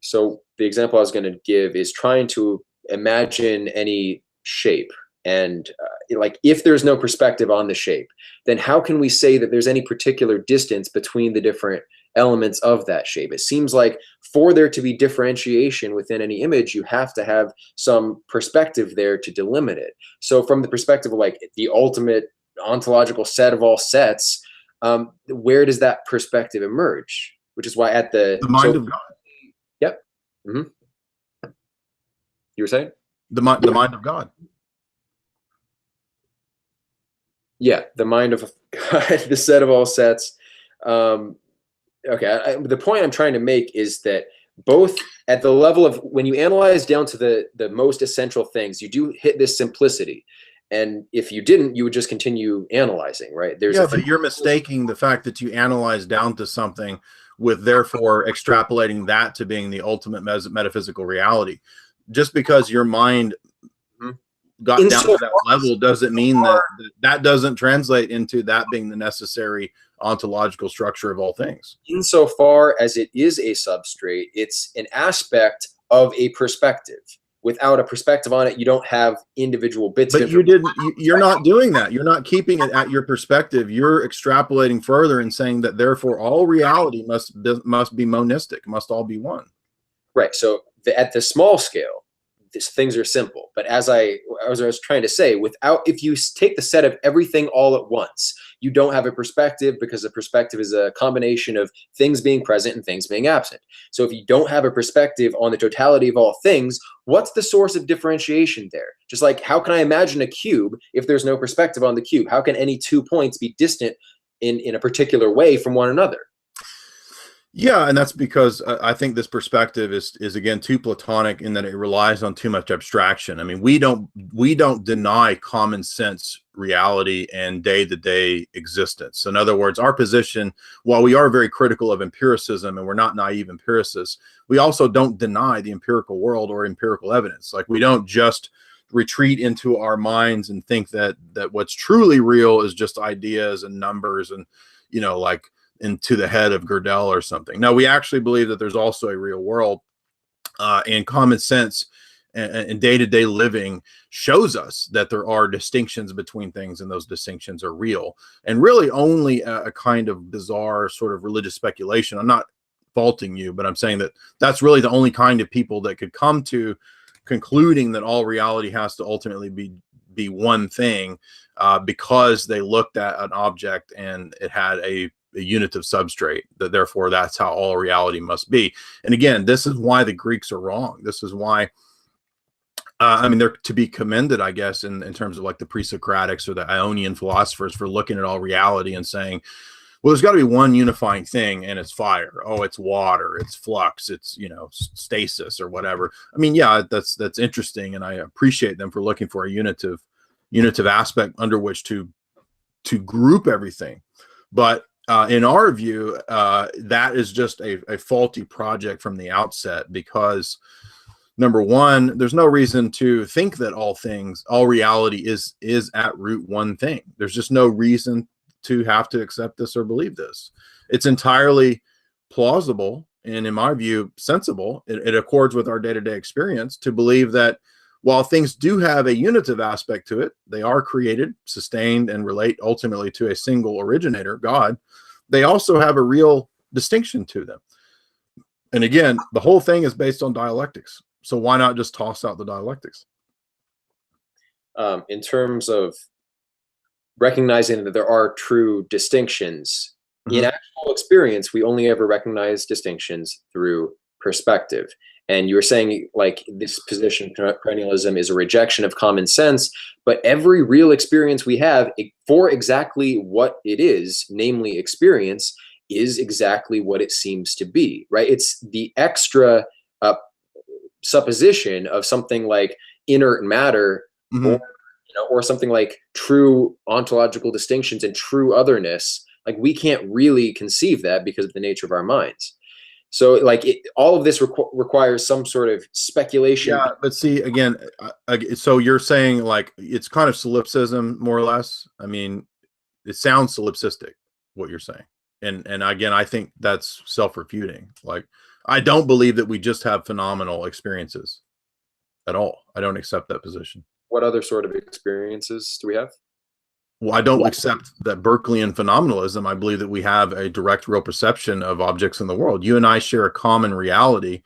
[SPEAKER 1] So the example I was going to give is trying to imagine any shape, and like, if there's no perspective on the shape, then how can we say that there's any particular distance between the different elements of that shape? It seems like for there to be differentiation within any image, you have to have some perspective there to delimit it. So from the perspective of like the ultimate ontological set of all sets, where does that perspective emerge? Which is why at the
[SPEAKER 2] mind of God.
[SPEAKER 1] Yep. Mm-hmm. You were saying?
[SPEAKER 2] The mind of God.
[SPEAKER 1] Yeah, the mind of God, the set of all sets. Okay, the point I'm trying to make is that both at the level of when you analyze down to the most essential things, you do hit this simplicity. And if you didn't, you would just continue analyzing, right?
[SPEAKER 2] But you're mistaking the fact that you analyze down to something with therefore extrapolating that to being the ultimate metaphysical reality. Just because your mind got down to that level doesn't mean that doesn't translate into that being the necessary ontological structure of all things.
[SPEAKER 1] Insofar as it is a substrate, it's an aspect of a perspective. Without a perspective on it, you don't have individual bits.
[SPEAKER 2] But you're not doing that. You're not keeping it at your perspective. You're extrapolating further and saying that therefore all reality must be monistic, must all be one.
[SPEAKER 1] Right. So at the small scale, things are simple. But as I was trying to say, if you take the set of everything all at once, you don't have a perspective, because a perspective is a combination of things being present and things being absent. So if you don't have a perspective on the totality of all things, what's the source of differentiation there? Just like, how can I imagine a cube if there's no perspective on the cube? How can any 2 points be distant in a particular way from one another?
[SPEAKER 2] Yeah, and that's because I think this perspective is again too Platonic in that it relies on too much abstraction. I mean, we don't deny common sense reality and day-to-day existence. In other words, our position, while we are very critical of empiricism and we're not naive empiricists, we also don't deny the empirical world or empirical evidence. Like, we don't just retreat into our minds and think that what's truly real is just ideas and numbers and, like, into the head of Gödel or something. No, we actually believe that there's also a real world, and common sense and day-to-day living shows us that there are distinctions between things, and those distinctions are real, and really only a kind of bizarre sort of religious speculation. I'm not faulting you, but I'm saying that that's really the only kind of people that could come to concluding that all reality has to ultimately be one thing, because they looked at an object and it had a unitive substrate, that therefore that's how all reality must be. And again, this is why the Greeks are wrong. This is why I mean, they're to be commended, I guess, in terms of like the pre-Socratics or the Ionian philosophers for looking at all reality and saying, well, there's got to be one unifying thing, and it's fire. Oh, it's water, it's flux, it's, stasis or whatever. I mean, yeah, that's interesting, and I appreciate them for looking for a unitive aspect under which to group everything. But in our view, that is just a faulty project from the outset, because number one, there's no reason to think that all reality is at root one thing. There's just no reason to have to accept this or believe this. It's entirely plausible and, in my view, sensible. It accords with our day-to-day experience to believe that while things do have a unitive aspect to it, they are created, sustained, and relate ultimately to a single originator, God, they also have a real distinction to them. And again, the whole thing is based on dialectics. So why not just toss out the dialectics?
[SPEAKER 1] In terms of recognizing that there are true distinctions, in actual experience, we only ever recognize distinctions through perspective. And you were saying, like, this position, perennialism, is a rejection of common sense, but every real experience we have, for exactly what it is, namely experience, is exactly what it seems to be, right? It's the extra supposition of something like inert matter, or something like true ontological distinctions and true otherness. Like, we can't really conceive that because of the nature of our minds. So, like, all of this requires some sort of speculation.
[SPEAKER 2] Yeah, but see, again, so you're saying, like, it's kind of solipsism, more or less. I mean, it sounds solipsistic, what you're saying. And again, I think that's self-refuting. Like, I don't believe that we just have phenomenal experiences at all. I don't accept that position.
[SPEAKER 1] What other sort of experiences do we have?
[SPEAKER 2] Well, I don't accept that Berkeleyan phenomenalism. I believe that we have a direct, real perception of objects in the world. You and I share a common reality.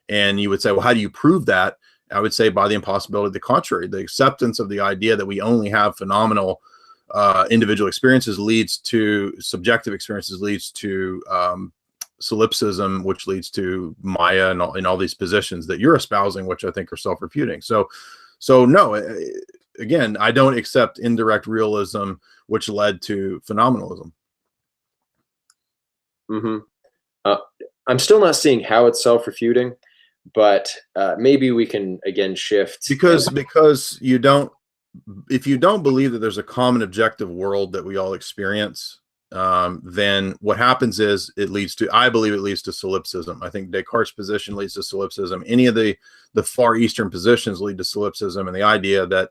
[SPEAKER 2] And you would say, well, how do you prove that? I would say by the impossibility of the contrary. The acceptance of the idea that we only have phenomenal individual experiences leads to subjective experiences, leads to solipsism, which leads to Maya and all these positions that you're espousing, which I think are self-refuting. So no, again, I don't accept indirect realism, which led to phenomenalism.
[SPEAKER 1] I'm still not seeing how it's self-refuting, but maybe we can again shift,
[SPEAKER 2] because you don't, if you don't believe that there's a common objective world that we all experience, then what happens is it leads to, I believe it leads to solipsism. I think Descartes' position leads to solipsism. Any of the far Eastern positions lead to solipsism, and the idea that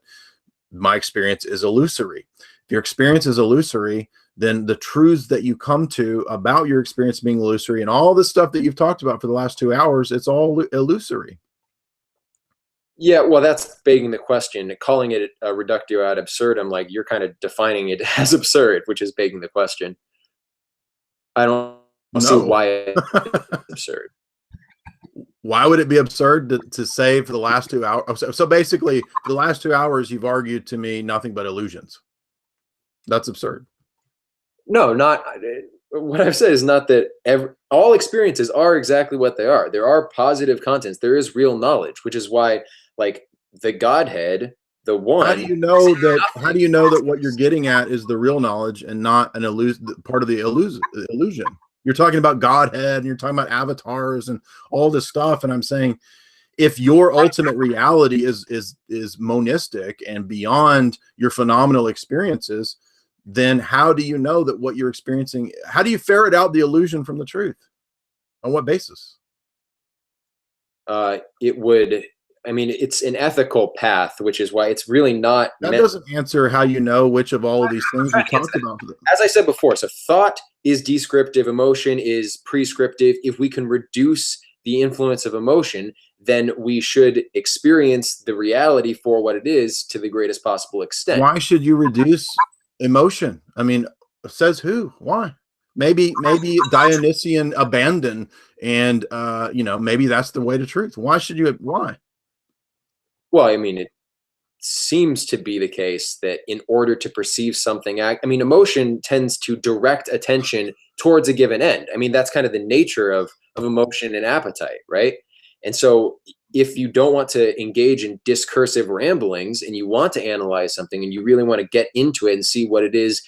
[SPEAKER 2] my experience is illusory. If your experience is illusory, then the truths that you come to about your experience being illusory and all the stuff that you've talked about for the last 2 hours, it's all illusory.
[SPEAKER 1] Yeah, well, that's begging the question. Calling it a reductio ad absurdum, like, you're kind of defining it as absurd, which is begging the question. I don't see why it's absurd.
[SPEAKER 2] Why would it be absurd to say for the last 2 hours? So basically, for the last 2 hours, you've argued to me nothing but illusions. That's absurd.
[SPEAKER 1] No, not what I've said is not that all experiences are exactly what they are. There are positive contents. There is real knowledge, which is why, like, the Godhead, the one.
[SPEAKER 2] How do you know that? How do you know that what you're getting at is the real knowledge and not an part of the illusion? You're talking about Godhead and you're talking about avatars and all this stuff, and I'm saying, if your ultimate reality is monistic and beyond your phenomenal experiences, then how do you know that what you're experiencing? How do you ferret out the illusion from the truth? On what basis?
[SPEAKER 1] It would. I mean, it's an ethical path, which is why it's really not.
[SPEAKER 2] That doesn't answer how you know which of all of these things we talked about.
[SPEAKER 1] As I said before, so thought is descriptive, emotion is prescriptive. If we can reduce the influence of emotion, then we should experience the reality for what it is to the greatest possible extent.
[SPEAKER 2] Why should you reduce emotion? I mean, says who? Why? Maybe Dionysian abandon, and maybe that's the way to truth. Why should you? Why?
[SPEAKER 1] Well, I mean, it seems to be the case that in order to perceive something, emotion tends to direct attention towards a given end. I mean, that's kind of the nature of emotion and appetite, right? And so if you don't want to engage in discursive ramblings and you want to analyze something and you really want to get into it and see what it is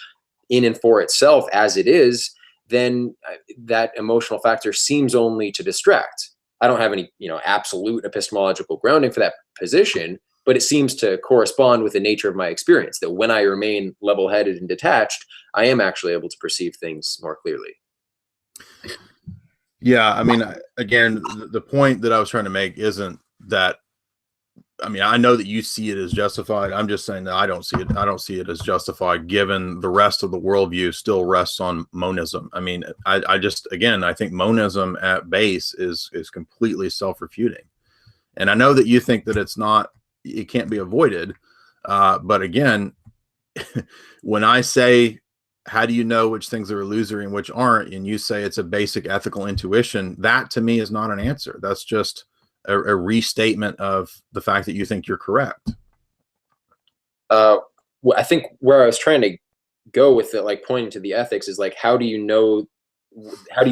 [SPEAKER 1] in and for itself as it is, then that emotional factor seems only to distract. I don't have any, absolute epistemological grounding for that position, but it seems to correspond with the nature of my experience, that when I remain level-headed and detached, I am actually able to perceive things more clearly.
[SPEAKER 2] Yeah, I mean, again, the point that I was trying to make isn't that I mean, I know that you see it as justified. I'm just saying that I don't see it. I don't see it as justified, given the rest of the worldview still rests on monism. I mean, I just, again, I think monism at base is completely self-refuting. And I know that you think that it can't be avoided. But again, when I say, how do you know which things are illusory and which aren't? And you say it's a basic ethical intuition, that to me is not an answer. That's just a restatement of the fact that you think you're correct.
[SPEAKER 1] Well, I think where I was trying to go with it, like pointing to the ethics, is like, how do you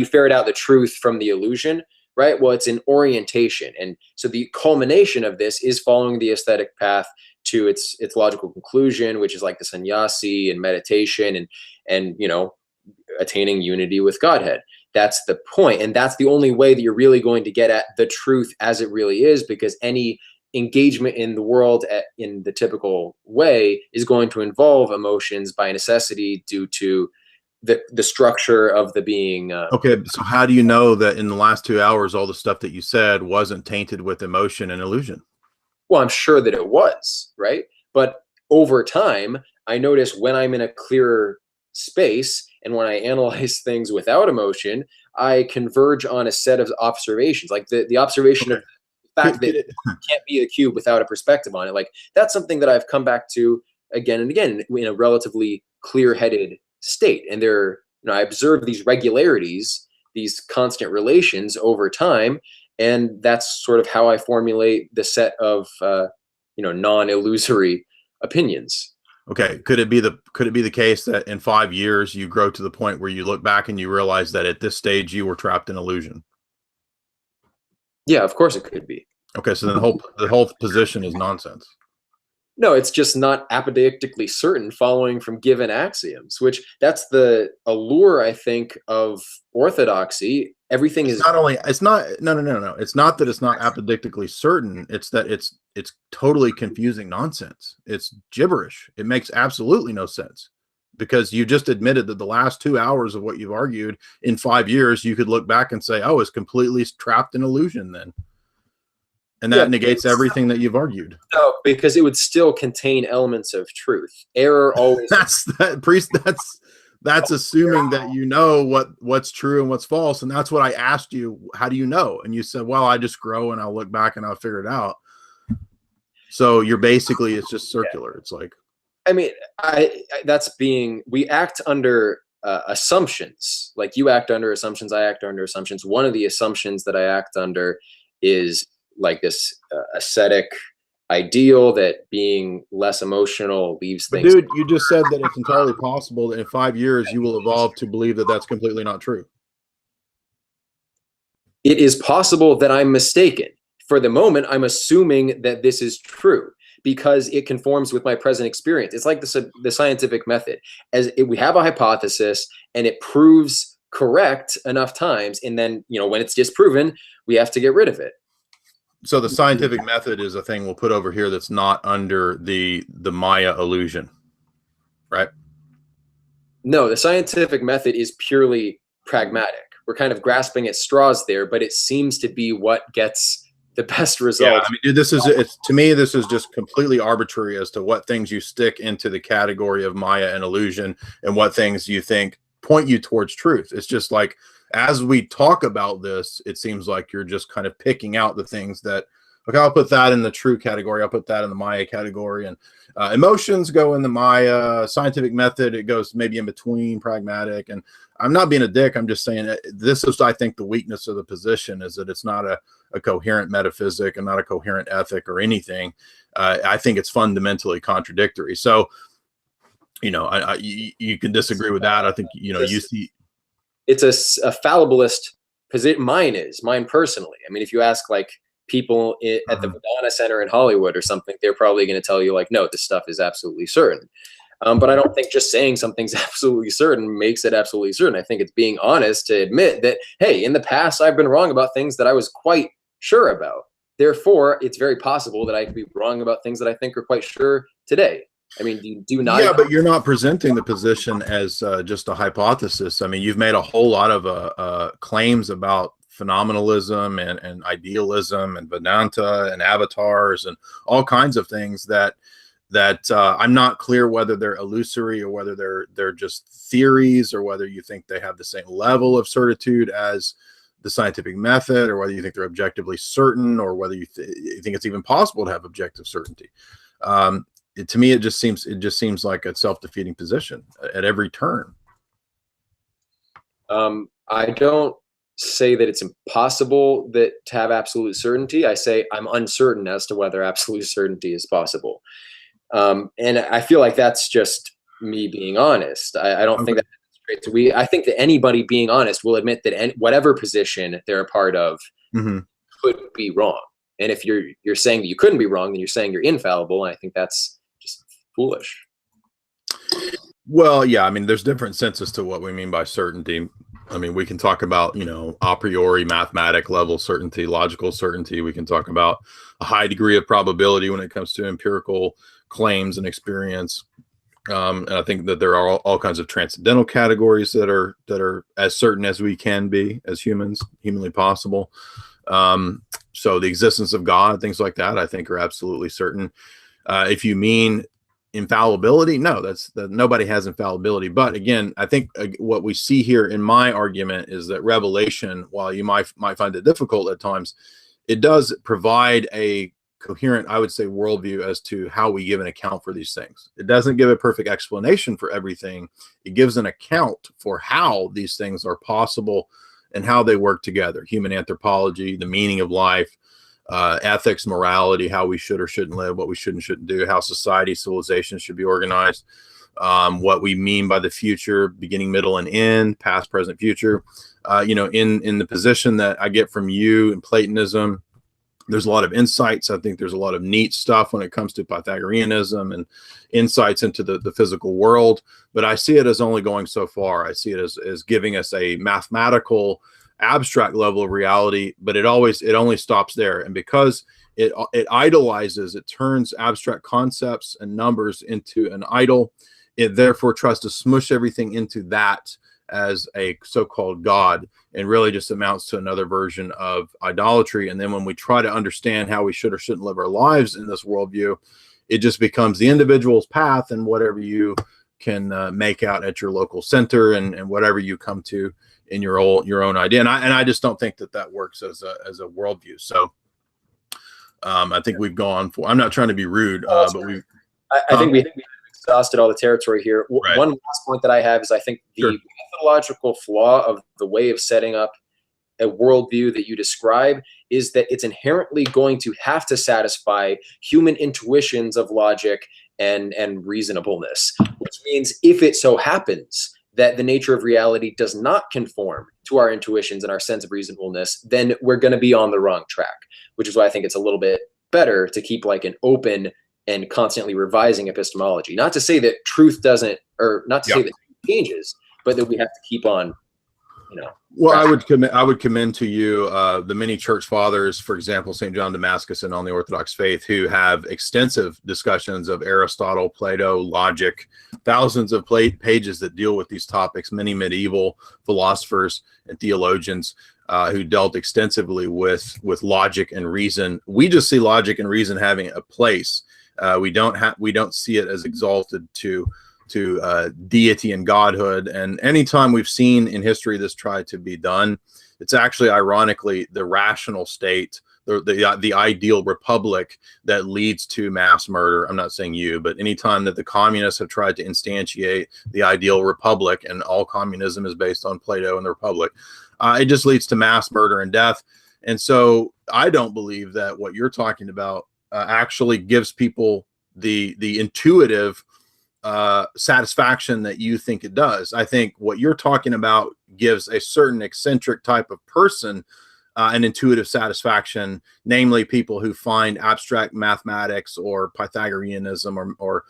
[SPEAKER 1] ferret out the truth from the illusion, right? Well, it's an orientation. And so the culmination of this is following the aesthetic path to its logical conclusion, which is like the sannyasi and meditation and attaining unity with Godhead. That's the point. And that's the only way that you're really going to get at the truth as it really is, because any engagement in the world in the typical way is going to involve emotions by necessity due to the structure of the being.
[SPEAKER 2] Okay, so how do you know that in the last 2 hours, all the stuff that you said wasn't tainted with emotion and illusion?
[SPEAKER 1] Well, I'm sure that it was, right? But over time, I notice when I'm in a clearer space and when I analyze things without emotion, I converge on a set of observations, like the observation of the fact that it can't be a cube without a perspective on it. Like, that's something that I've come back to again and again in a relatively clear-headed state. And I observe these regularities, these constant relations over time. And that's sort of how I formulate the set of, non-illusory opinions.
[SPEAKER 2] Okay. Could it be the case that in 5 years you grow to the point where you look back and you realize that at this stage you were trapped in illusion?
[SPEAKER 1] Yeah, of course it could be.
[SPEAKER 2] Okay. So then the whole position is nonsense.
[SPEAKER 1] No, it's just not apodeictically certain following from given axioms, which that's the allure, I think, of orthodoxy. Everything is
[SPEAKER 2] not only, it's not, no. It's not that it's not apodeictically certain. It's that it's totally confusing nonsense. It's gibberish. It makes absolutely no sense, because you just admitted that the last 2 hours of what you've argued in 5 years, you could look back and say, oh, it's completely trapped in illusion then. And that negates everything that you've argued.
[SPEAKER 1] No, because it would still contain elements of truth. Error always.
[SPEAKER 2] That's assuming that you know what's true and what's false. And that's what I asked you. How do you know? And you said, well, I just grow and I'll look back and I'll figure it out. So you're basically, it's just circular. It's like,
[SPEAKER 1] I mean, we act under assumptions. Like, you act under assumptions, I act under assumptions. One of the assumptions that I act under is like this ascetic ideal that being less emotional leaves things.
[SPEAKER 2] Dude, you just said that it's entirely possible that in 5 years you will evolve to believe that that's completely not true.
[SPEAKER 1] It is possible that I'm mistaken. For the moment, I'm assuming that this is true because it conforms with my present experience. It's like the scientific method. We have a hypothesis and it proves correct enough times, and then when it's disproven, we have to get rid of it.
[SPEAKER 2] So the scientific method is a thing we'll put over here that's not under the Maya illusion, right?
[SPEAKER 1] No, the scientific method is purely pragmatic. We're kind of grasping at straws there, but it seems to be what gets the best result.
[SPEAKER 2] Yeah, I mean, dude, to me, this is just completely arbitrary as to what things you stick into the category of Maya and illusion and what things you think point you towards truth. It's just like, as we talk about this, it seems like you're just kind of picking out the things that, okay, I'll put that in the true category. I'll put that in the Maya category. And emotions go in the Maya. Scientific method, it goes maybe in between pragmatic. And I'm not being a dick. I'm just saying this is, I think, the weakness of the position is that it's not a coherent metaphysic and not a coherent ethic or anything. I think it's fundamentally contradictory. So, you can disagree with that. I think, you see.
[SPEAKER 1] It's a fallibilist position. Mine personally. I mean, if you ask like people at the Madonna Center in Hollywood or something, they're probably going to tell you like, no, this stuff is absolutely certain. But I don't think just saying something's absolutely certain makes it absolutely certain. I think it's being honest to admit that, hey, in the past, I've been wrong about things that I was quite sure about. Therefore, it's very possible that I could be wrong about things that I think are quite sure today. I mean, do you not?
[SPEAKER 2] Yeah, but you're not presenting the position as just a hypothesis. I mean, you've made a whole lot of claims about phenomenalism and idealism and Vedanta and avatars and all kinds of things that I'm not clear whether they're illusory or whether they're just theories, or whether you think they have the same level of certitude as the scientific method, or whether you think they're objectively certain, or whether you think it's even possible to have objective certainty. To me, it just seems like a self-defeating position at every turn.
[SPEAKER 1] I don't say that it's impossible to have absolute certainty. I say I'm uncertain as to whether absolute certainty is possible. And I feel like that's just me being honest. I don't think that's great. I think that anybody being honest will admit that whatever position they're a part of could be wrong. And if you're saying that you couldn't be wrong, then you're saying you're infallible. And I think that's just foolish.
[SPEAKER 2] Well, yeah, I mean, there's different senses to what we mean by certainty. I mean, we can talk about, a priori mathematic level certainty, logical certainty. We can talk about a high degree of probability when it comes to empirical claims and experience. And I think that there are all kinds of transcendental categories that are as certain as we can be as humans, humanly possible. So the existence of God, things like that, I think are absolutely certain. If you mean infallibility, no, nobody has infallibility. But again, I think what we see here in my argument is that revelation, while you might find it difficult at times, it does provide a coherent, I would say, worldview as to how we give an account for these things. It doesn't give a perfect explanation for everything. It gives an account for how these things are possible and how they work together. Human anthropology, the meaning of life, ethics, morality, how we should or shouldn't live, what we should and shouldn't do, how society, civilization should be organized, what we mean by the future, beginning, middle, and end, past, present, future. In the position that I get from you in Platonism, there's a lot of insights. I think there's a lot of neat stuff when it comes to Pythagoreanism and insights into the physical world. But I see it as only going so far. I see it as giving us a mathematical, abstract level of reality, but it only stops there. And because it idolizes, it turns abstract concepts and numbers into an idol. It therefore tries to smush everything into that as a so-called God, and really just amounts to another version of idolatry. And then when we try to understand how we should or shouldn't live our lives in this worldview, it just becomes the individual's path and whatever you can make out at your local center and whatever you come to in your own idea. And I just don't think that works as a worldview. So I think we've gone for, I'm not trying to be rude, but
[SPEAKER 1] I think we exhausted all the territory here.
[SPEAKER 2] Right.
[SPEAKER 1] One last point that I have is I think the methodological flaw of the way of setting up a worldview that you describe is that it's inherently going to have to satisfy human intuitions of logic and reasonableness, which means if it so happens that the nature of reality does not conform to our intuitions and our sense of reasonableness, then we're going to be on the wrong track, which is why I think it's a little bit better to keep like an open and constantly revising epistemology. Not to say that truth doesn't, or not to say that it changes, but that we have to keep on,
[SPEAKER 2] Well, I would commend to you the many church fathers, for example, St. John Damascus and on the Orthodox faith, who have extensive discussions of Aristotle, Plato, logic, thousands of pages that deal with these topics, many medieval philosophers and theologians who dealt extensively with logic and reason. We just see logic and reason having a place. We don't see it as exalted to deity and godhood. And anytime we've seen in history this try to be done, it's actually ironically the rational state, the ideal republic that leads to mass murder. I'm not saying you, but anytime that the communists have tried to instantiate the ideal republic, and all communism is based on Plato and the Republic, it just leads to mass murder and death. And so I don't believe that what you're talking about actually gives people the intuitive satisfaction that you think it does. I think what you're talking about gives a certain eccentric type of person an intuitive satisfaction, namely people who find abstract mathematics or Pythagoreanism or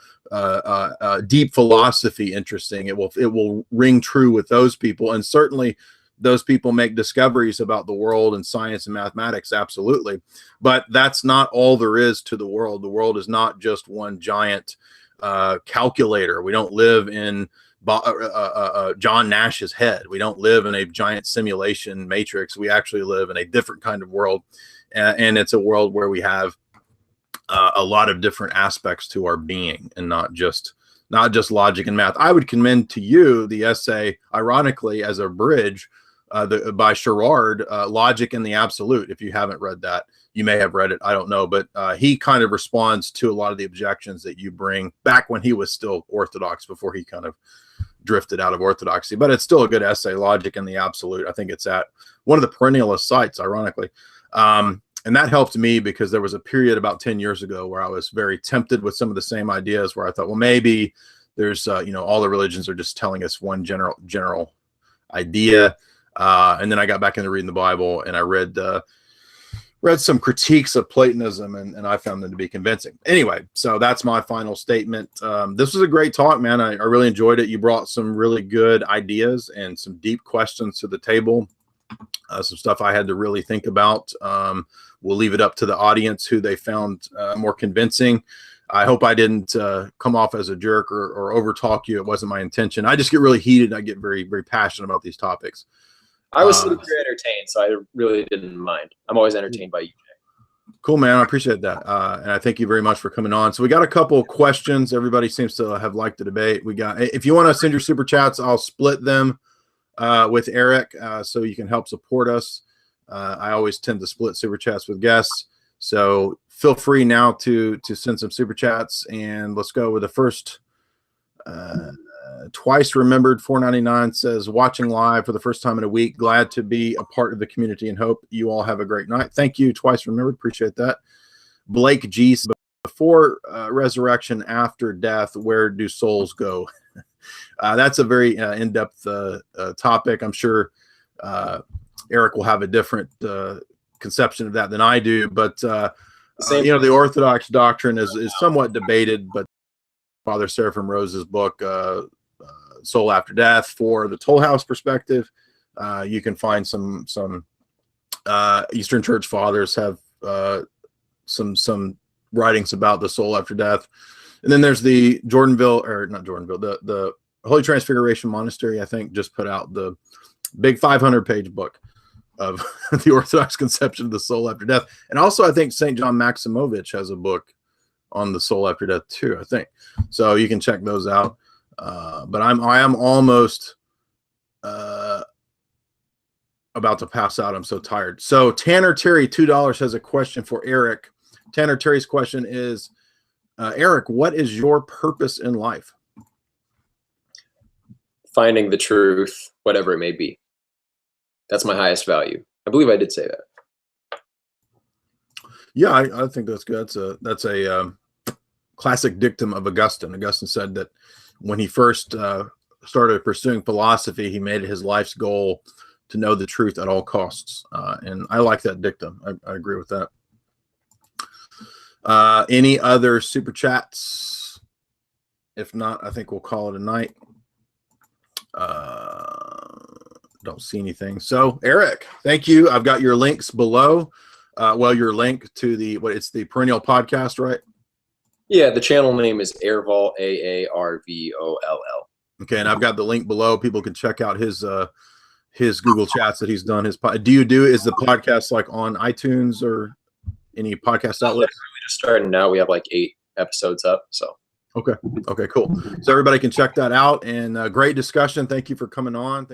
[SPEAKER 2] deep philosophy interesting. It will ring true with those people, and certainly those people make discoveries about the world and science and mathematics, absolutely. But that's not all there is to the world. The world is not just one giant calculator. We don't live in John Nash's head. We don't live in a giant simulation matrix. We actually live in a different kind of world, and it's a world where we have a lot of different aspects to our being, and not just logic and math. I would commend to you the essay, ironically, as a bridge by Sherrard, Logic and the Absolute. If you haven't read that, you may have read it, I don't know, but he kind of responds to a lot of the objections that you bring back when he was still Orthodox, before he kind of drifted out of Orthodoxy. But it's still a good essay, Logic and the Absolute. I think it's at one of the perennialist sites, ironically. And that helped me because there was a period about 10 years ago where I was very tempted with some of the same ideas, where I thought, well, maybe there's, all the religions are just telling us one general idea. And then I got back into reading the Bible, and I read some critiques of Platonism, and I found them to be convincing. Anyway, so that's my final statement. This was a great talk, man. I really enjoyed it. You brought some really good ideas and some deep questions to the table. Some stuff I had to really think about. We'll leave it up to the audience who they found more convincing. I hope I didn't come off as a jerk or overtalk you. It wasn't my intention. I just get really heated. I get very, very passionate about these topics.
[SPEAKER 1] I was super entertained, so I really didn't mind. I'm always entertained by you, Jay.
[SPEAKER 2] Cool, man. I appreciate that. And I thank you very much for coming on. So we got a couple of questions. Everybody seems to have liked the debate. If you want to send your super chats, I'll split them with Eric, so you can help support us. I always tend to split super chats with guests, so feel free now to send some super chats. And let's go with the first. Twice Remembered 499 says, watching live for the first time in a week. Glad to be a part of the community and hope you all have a great night. Thank you, Twice Remembered. Appreciate that. Blake G, before resurrection, after death, where do souls go? That's a very in-depth topic. I'm sure Eric will have a different conception of that than I do, but the Orthodox doctrine is somewhat debated. But Father Seraphim Rose's book, Soul After Death, for the Toll House perspective, you can find some Eastern Church fathers have some writings about the soul after death. And then there's the the Holy Transfiguration Monastery, I think, just put out the big 500-page book of the Orthodox conception of the soul after death. And also, I think St. John Maximovich has a book on the soul after death too, I think. So you can check those out. But I am almost about to pass out. I'm so tired. So Tanner Terry, $2, has a question for Eric. Tanner Terry's question is, Eric, what is your purpose in life?
[SPEAKER 1] Finding the truth, whatever it may be. That's my highest value. I believe I did say that.
[SPEAKER 2] Yeah, I think that's good. That's a classic dictum of Augustine. Augustine said that when he first started pursuing philosophy, he made it his life's goal to know the truth at all costs. And I like that dictum. I agree with that. Any other super chats? If not, I think we'll call it a night. Don't see anything. So Eric, thank you. I've got your links below. Your link to it's the Perennial Podcast, right?
[SPEAKER 1] Yeah, the channel name is Aarvoll, Aarvoll.
[SPEAKER 2] Okay, and I've got the link below. People can check out his Google chats that he's done. Is the podcast like on iTunes or any podcast outlets?
[SPEAKER 1] We just started now. We have like 8 episodes up. So
[SPEAKER 2] okay, cool. So everybody can check that out. And great discussion. Thank you for coming on.